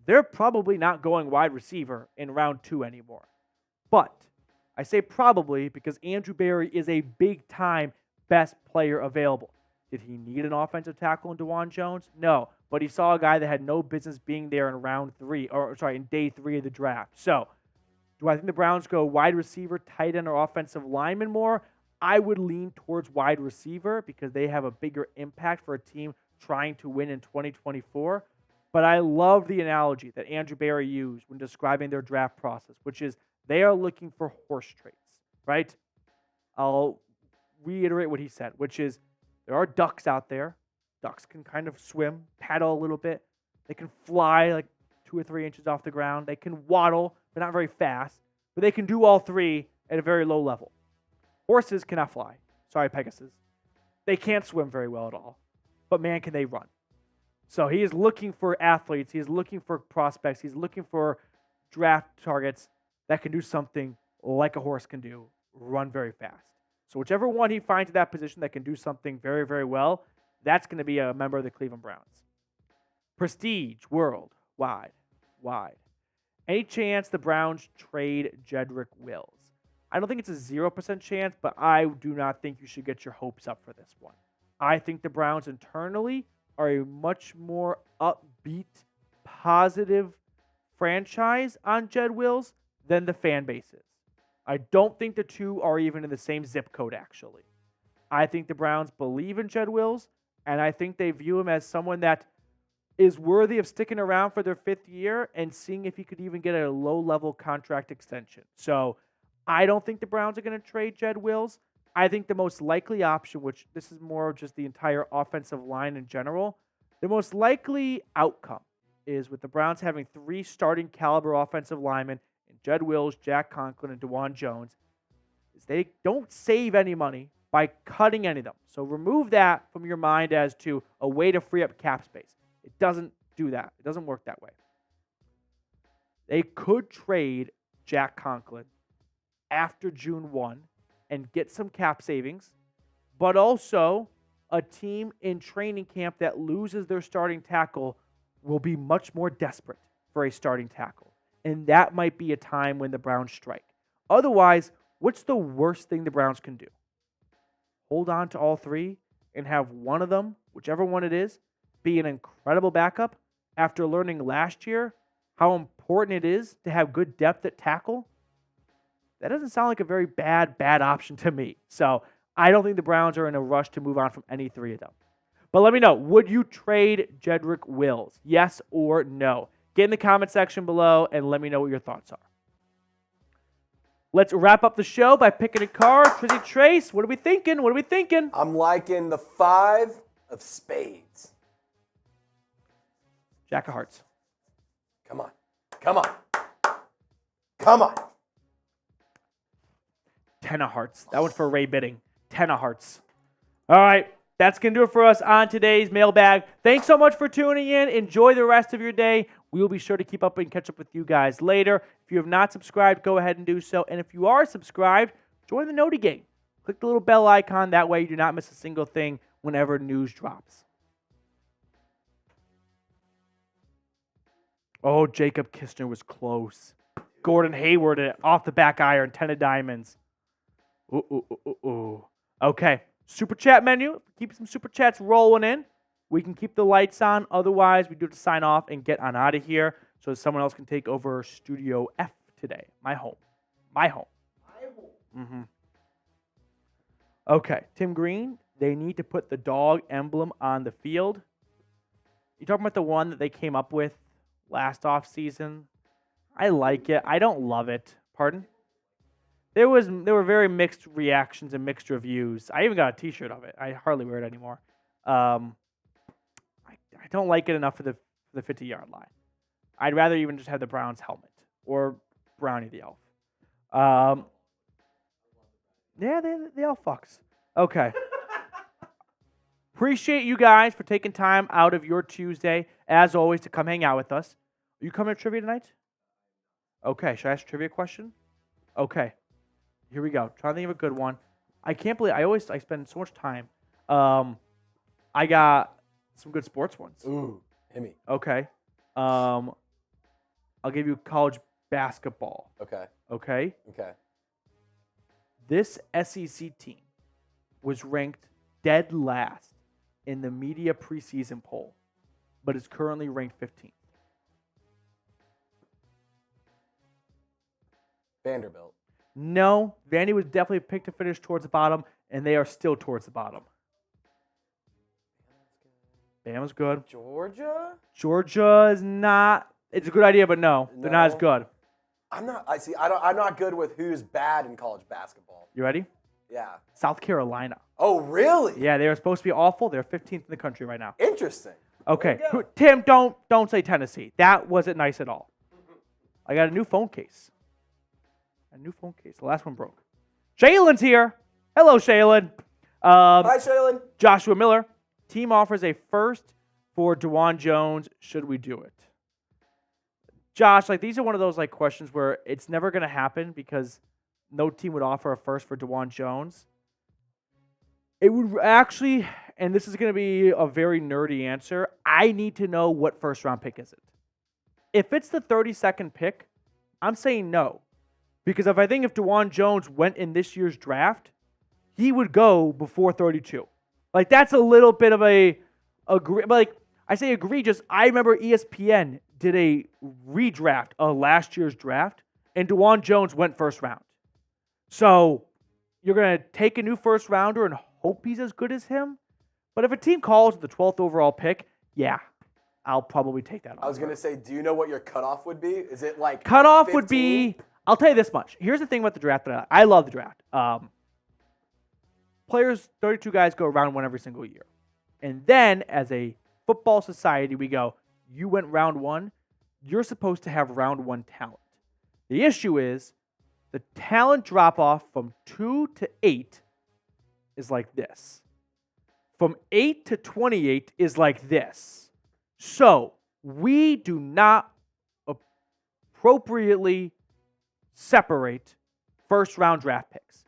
they're probably not going wide receiver in round 2 anymore. But I say probably because Andrew Berry is a big-time best player available. Did he need an offensive tackle in DeJuan Jones? No, but he saw a guy that had no business being there in day 3 of the draft. So, do I think the Browns go wide receiver, tight end, or offensive lineman more? I would lean towards wide receiver because they have a bigger impact for a team trying to win in 2024. But I love the analogy that Andrew Berry used when describing their draft process, which is they are looking for horse traits, right? I'll reiterate what he said, which is There are ducks out there. Ducks can kind of swim, paddle a little bit. They can fly like 2 or 3 inches off the ground. They can waddle, but not very fast. But they can do all three at a very low level. Horses cannot fly. Sorry, Pegasus. They can't swim very well at all. But man, can they run. So he is looking for athletes. He is looking for prospects. He's looking for draft targets that can do something like a horse can do, run very fast. So whichever one he finds at that position that can do something very, very well, that's going to be a member of the Cleveland Browns. Prestige, world, wide. Any chance the Browns trade Jedrick Wills? I don't think it's a 0% chance, but I do not think you should get your hopes up for this one. I think the Browns internally are a much more upbeat, positive franchise on Jed Wills than the fan base is. I don't think the two are even in the same zip code, actually. I think the Browns believe in Jed Wills, and I think they view him as someone that is worthy of sticking around for their 5th year and seeing if he could even get a low-level contract extension. So I don't think the Browns are going to trade Jed Wills. I think the most likely option, which this is more just the entire offensive line in general, the most likely outcome is with the Browns having 3 starting caliber offensive linemen in Jed Wills, Jack Conklin, and DeJuan Jones, is they don't save any money by cutting any of them. So remove that from your mind as to a way to free up cap space. It doesn't do that. It doesn't work that way. They could trade Jack Conklin after June 1 and get some cap savings, but also a team in training camp that loses their starting tackle will be much more desperate for a starting tackle. And that might be a time when the Browns strike. Otherwise, what's the worst thing the Browns can do? Hold on to all 3 and have one of them, whichever one it is, be an incredible backup after learning last year how important it is to have good depth at tackle? That doesn't sound like a very bad option to me. So I don't think the Browns are in a rush to move on from any 3 of them. But let me know, would you trade Jedrick Wills? Yes or no? Get in the comment section below and let me know what your thoughts are. Let's wrap up the show by picking a card. Trizzy Trace, what are we thinking? I'm liking the 5 of spades. Jack of Hearts. Come on. 10 of Hearts. That one's for Ray Bidding. 10 of Hearts. All right. That's going to do it for us on today's mailbag. Thanks so much for tuning in. Enjoy the rest of your day. We will be sure to keep up and catch up with you guys later. If you have not subscribed, go ahead and do so. And if you are subscribed, join the Noti Gang. Click the little bell icon. That way you do not miss a single thing whenever news drops. Oh, Jacob Kistner was close. Gordon Hayward off the back iron, 10 of diamonds. Ooh. Okay. Super chat menu. Keep some super chats rolling in. We can keep the lights on. Otherwise, we do have to sign off and get on out of here so someone else can take over Studio F today. My home. Mm-hmm. Okay. Tim Green, they need to put the dog emblem on the field. You talking about the one that they came up with last offseason? I like it. I don't love it. Pardon? There were very mixed reactions and mixed reviews. I even got a T-shirt of it. I hardly wear it anymore. I don't like it enough for the 50-yard line. I'd rather even just have the Browns helmet or Brownie the elf. Yeah, the elf fucks. Okay. Appreciate you guys for taking time out of your Tuesday, as always, to come hang out with us. Are you coming to trivia tonight? Okay. Should I ask a trivia question? Okay. Here we go. Trying to think of a good one. I can't believe I spend so much time. I got some good sports ones. Ooh, hit me. Okay. I'll give you college basketball. Okay. Okay. This SEC team was ranked dead last in the media preseason poll, but is currently ranked 15th. Vanderbilt. No, Vandy was definitely picked to finish towards the bottom, and they are still towards the bottom. Bama's good. Georgia is not. It's a good idea, but no, they're not as good. I'm not good with who's bad in college basketball. You ready? Yeah. South Carolina. Oh, really? Yeah, they were supposed to be awful. They're 15th in the country right now. Interesting. Okay, There you go. Tim, don't say Tennessee. That wasn't nice at all. I got a new phone case. The last one broke. Shaylin's here. Hello, Shaylin. Hi, Shaylin. Joshua Miller. Team offers a first for DeJuan Jones. Should we do it? Josh, like these are one of those like questions where it's never going to happen because no team would offer a first for DeJuan Jones. It would actually, and this is going to be a very nerdy answer, I need to know what first round pick is it. If it's the 32nd pick, I'm saying no. Because if DeJuan Jones went in this year's draft, he would go before 32. Like that's a little bit of I say egregious. I remember ESPN did a redraft of last year's draft, and DeJuan Jones went first round. So you're going to take a new first rounder and hope he's as good as him? But if a team calls with the 12th overall pick, yeah, I'll probably take that. I was going to say, do you know what your cutoff would be? Is it like cutoff 15? would be, I'll tell you this much. Here's the thing about the draft that I love the draft. Players, 32 guys go round one every single year. And then as a football society, we go, you went round one, you're supposed to have round one talent. The issue is the talent drop-off from 2 to 8 is like this. From 8 to 28 is like this. So we do not appropriately separate first-round draft picks.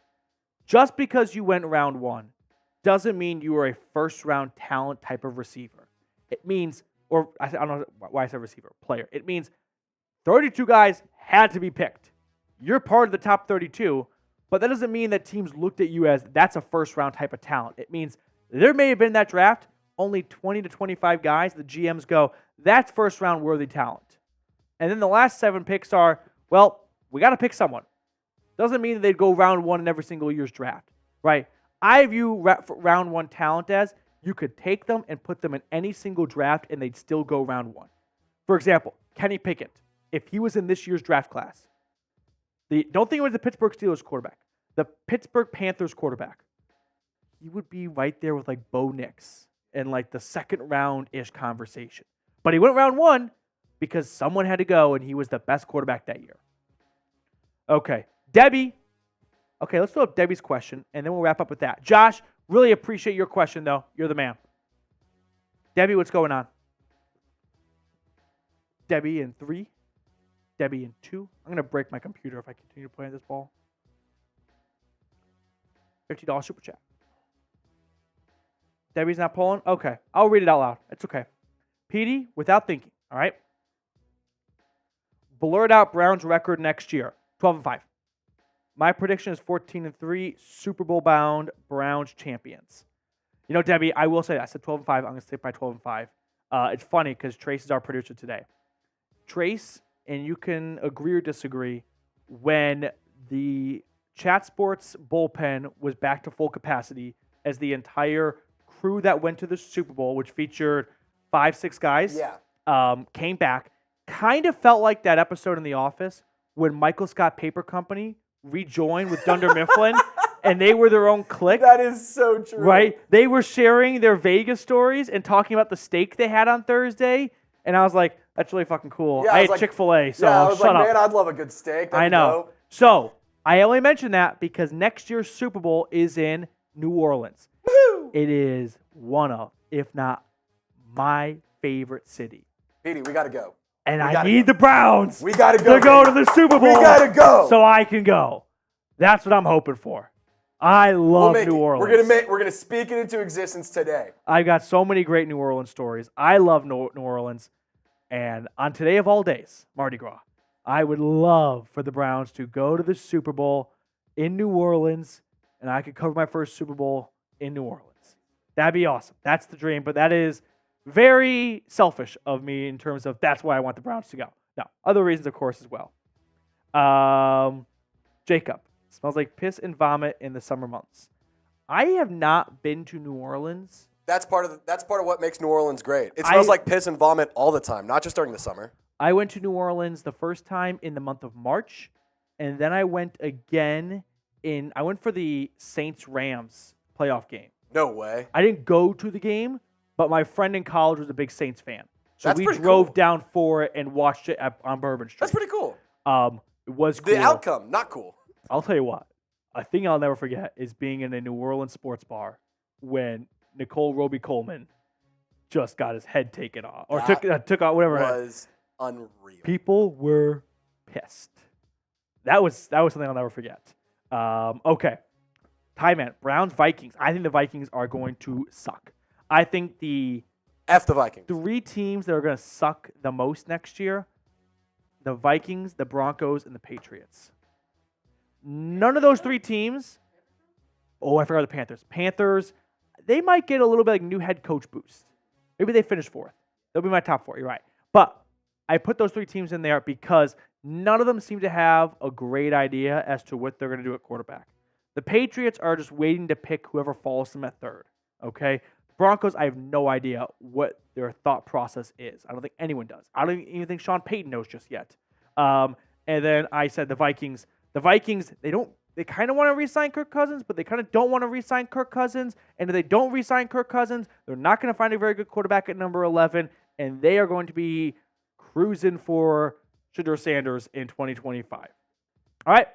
Just because you went round one doesn't mean you are a first-round talent type of receiver. It means, or I don't know why I said receiver, player. It means 32 guys had to be picked. You're part of the top 32, but that doesn't mean that teams looked at you as that's a first-round type of talent. It means there may have been that draft, only 20 to 25 guys. The GMs go, that's first-round worthy talent. And then the last 7 picks are, well, we got to pick someone. Doesn't mean that they'd go round one in every single year's draft, right? I view round one talent as you could take them and put them in any single draft and they'd still go round one. For example, Kenny Pickett, if he was in this year's draft class, don't think it was the Pittsburgh Steelers quarterback, the Pittsburgh Panthers quarterback, he would be right there with like Bo Nix in like the second round-ish conversation. But he went round one because someone had to go and he was the best quarterback that year. Okay, Debbie. Okay, let's throw up Debbie's question, and then we'll wrap up with that. Josh, really appreciate your question, though. You're the man. Debbie, what's going on? Debbie in 3. Debbie in 2. I'm going to break my computer if I continue playing this ball. $50 super chat. Debbie's not pulling? Okay, I'll read it out loud. It's okay. Petey, without thinking, all right? Blurred out Browns record next year, 12-5. My prediction is 14-3, Super Bowl bound Browns champions. You know, Debbie, I will say that. I said 12-5. I'm going to stick by 12-5. It's funny because Trace is our producer today. Trace, and you can agree or disagree, when the Chat Sports bullpen was back to full capacity as the entire crew that went to the Super Bowl, which featured 5-6 guys, came back, kind of felt like that episode in The Office when Michael Scott Paper Company rejoined with Dunder Mifflin, and they were their own clique. That is so true. Right? They were sharing their Vegas stories and talking about the steak they had on Thursday, and I was like, that's really fucking cool. Yeah, I ate like, Chick-fil-A, so I was shut up. Man, I'd love a good steak. I know. So, I only mention that because next year's Super Bowl is in New Orleans. Woo! It is one of, if not my favorite city. Petey, we got to go. And I need the Browns We got to go. to go to the Super Bowl. We got to go. So I can go. That's what I'm hoping for. I love New Orleans. We're gonna speak it into existence today. I got so many great New Orleans stories. I love New Orleans. And on today of all days, Mardi Gras, I would love for the Browns to go to the Super Bowl in New Orleans, and I could cover my first Super Bowl in New Orleans. That'd be awesome. That's the dream, but that is very selfish of me in terms of that's why I want the Browns to go. No, other reasons, of course, as well. Jacob, smells like piss and vomit in the summer months. I have not been to New Orleans. That's part of what makes New Orleans great. It smells like piss and vomit all the time, not just during the summer. I went to New Orleans the first time in the month of March, and then I went again I went for the Saints-Rams playoff game. No way. I didn't go to the game, but my friend in college was a big Saints fan. So That's we pretty drove cool. down for it and watched it on Bourbon Street. That's pretty cool. It was cool. The outcome, not cool. I'll tell you what. A thing I'll never forget is being in a New Orleans sports bar when Nicole Roby Coleman just got his head taken off. Or took out whatever. Was unreal. People were pissed. That was something I'll never forget. Okay. Ty man, Browns, Vikings. I think the Vikings are going to suck. I think the F the Vikings. 3 teams that are going to suck the most next year, the Vikings, the Broncos, and the Patriots. None of those 3 teams. Oh, I forgot the Panthers. Panthers, they might get a little bit like new head coach boost. Maybe they finish 4th. They'll be my top 4. You're right. But I put those 3 teams in there because none of them seem to have a great idea as to what they're going to do at quarterback. The Patriots are just waiting to pick whoever falls them at 3rd. Okay? Broncos, I have no idea what their thought process is. I don't think anyone does. I don't even think Sean Payton knows just yet. And then I said the Vikings. The Vikings, they kind of want to re-sign Kirk Cousins, but they kind of don't want to re-sign Kirk Cousins. And if they don't re-sign Kirk Cousins, they're not going to find a very good quarterback at number 11, and they are going to be cruising for Shedeur Sanders in 2025. All right,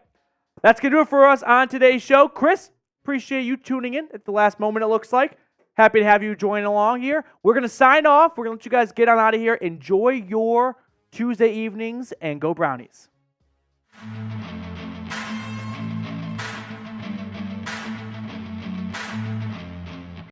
that's going to do it for us on today's show. Chris, appreciate you tuning in at the last moment, it looks like. Happy to have you join along here. We're going to sign off. We're going to let you guys get on out of here. Enjoy your Tuesday evenings, and go Brownies.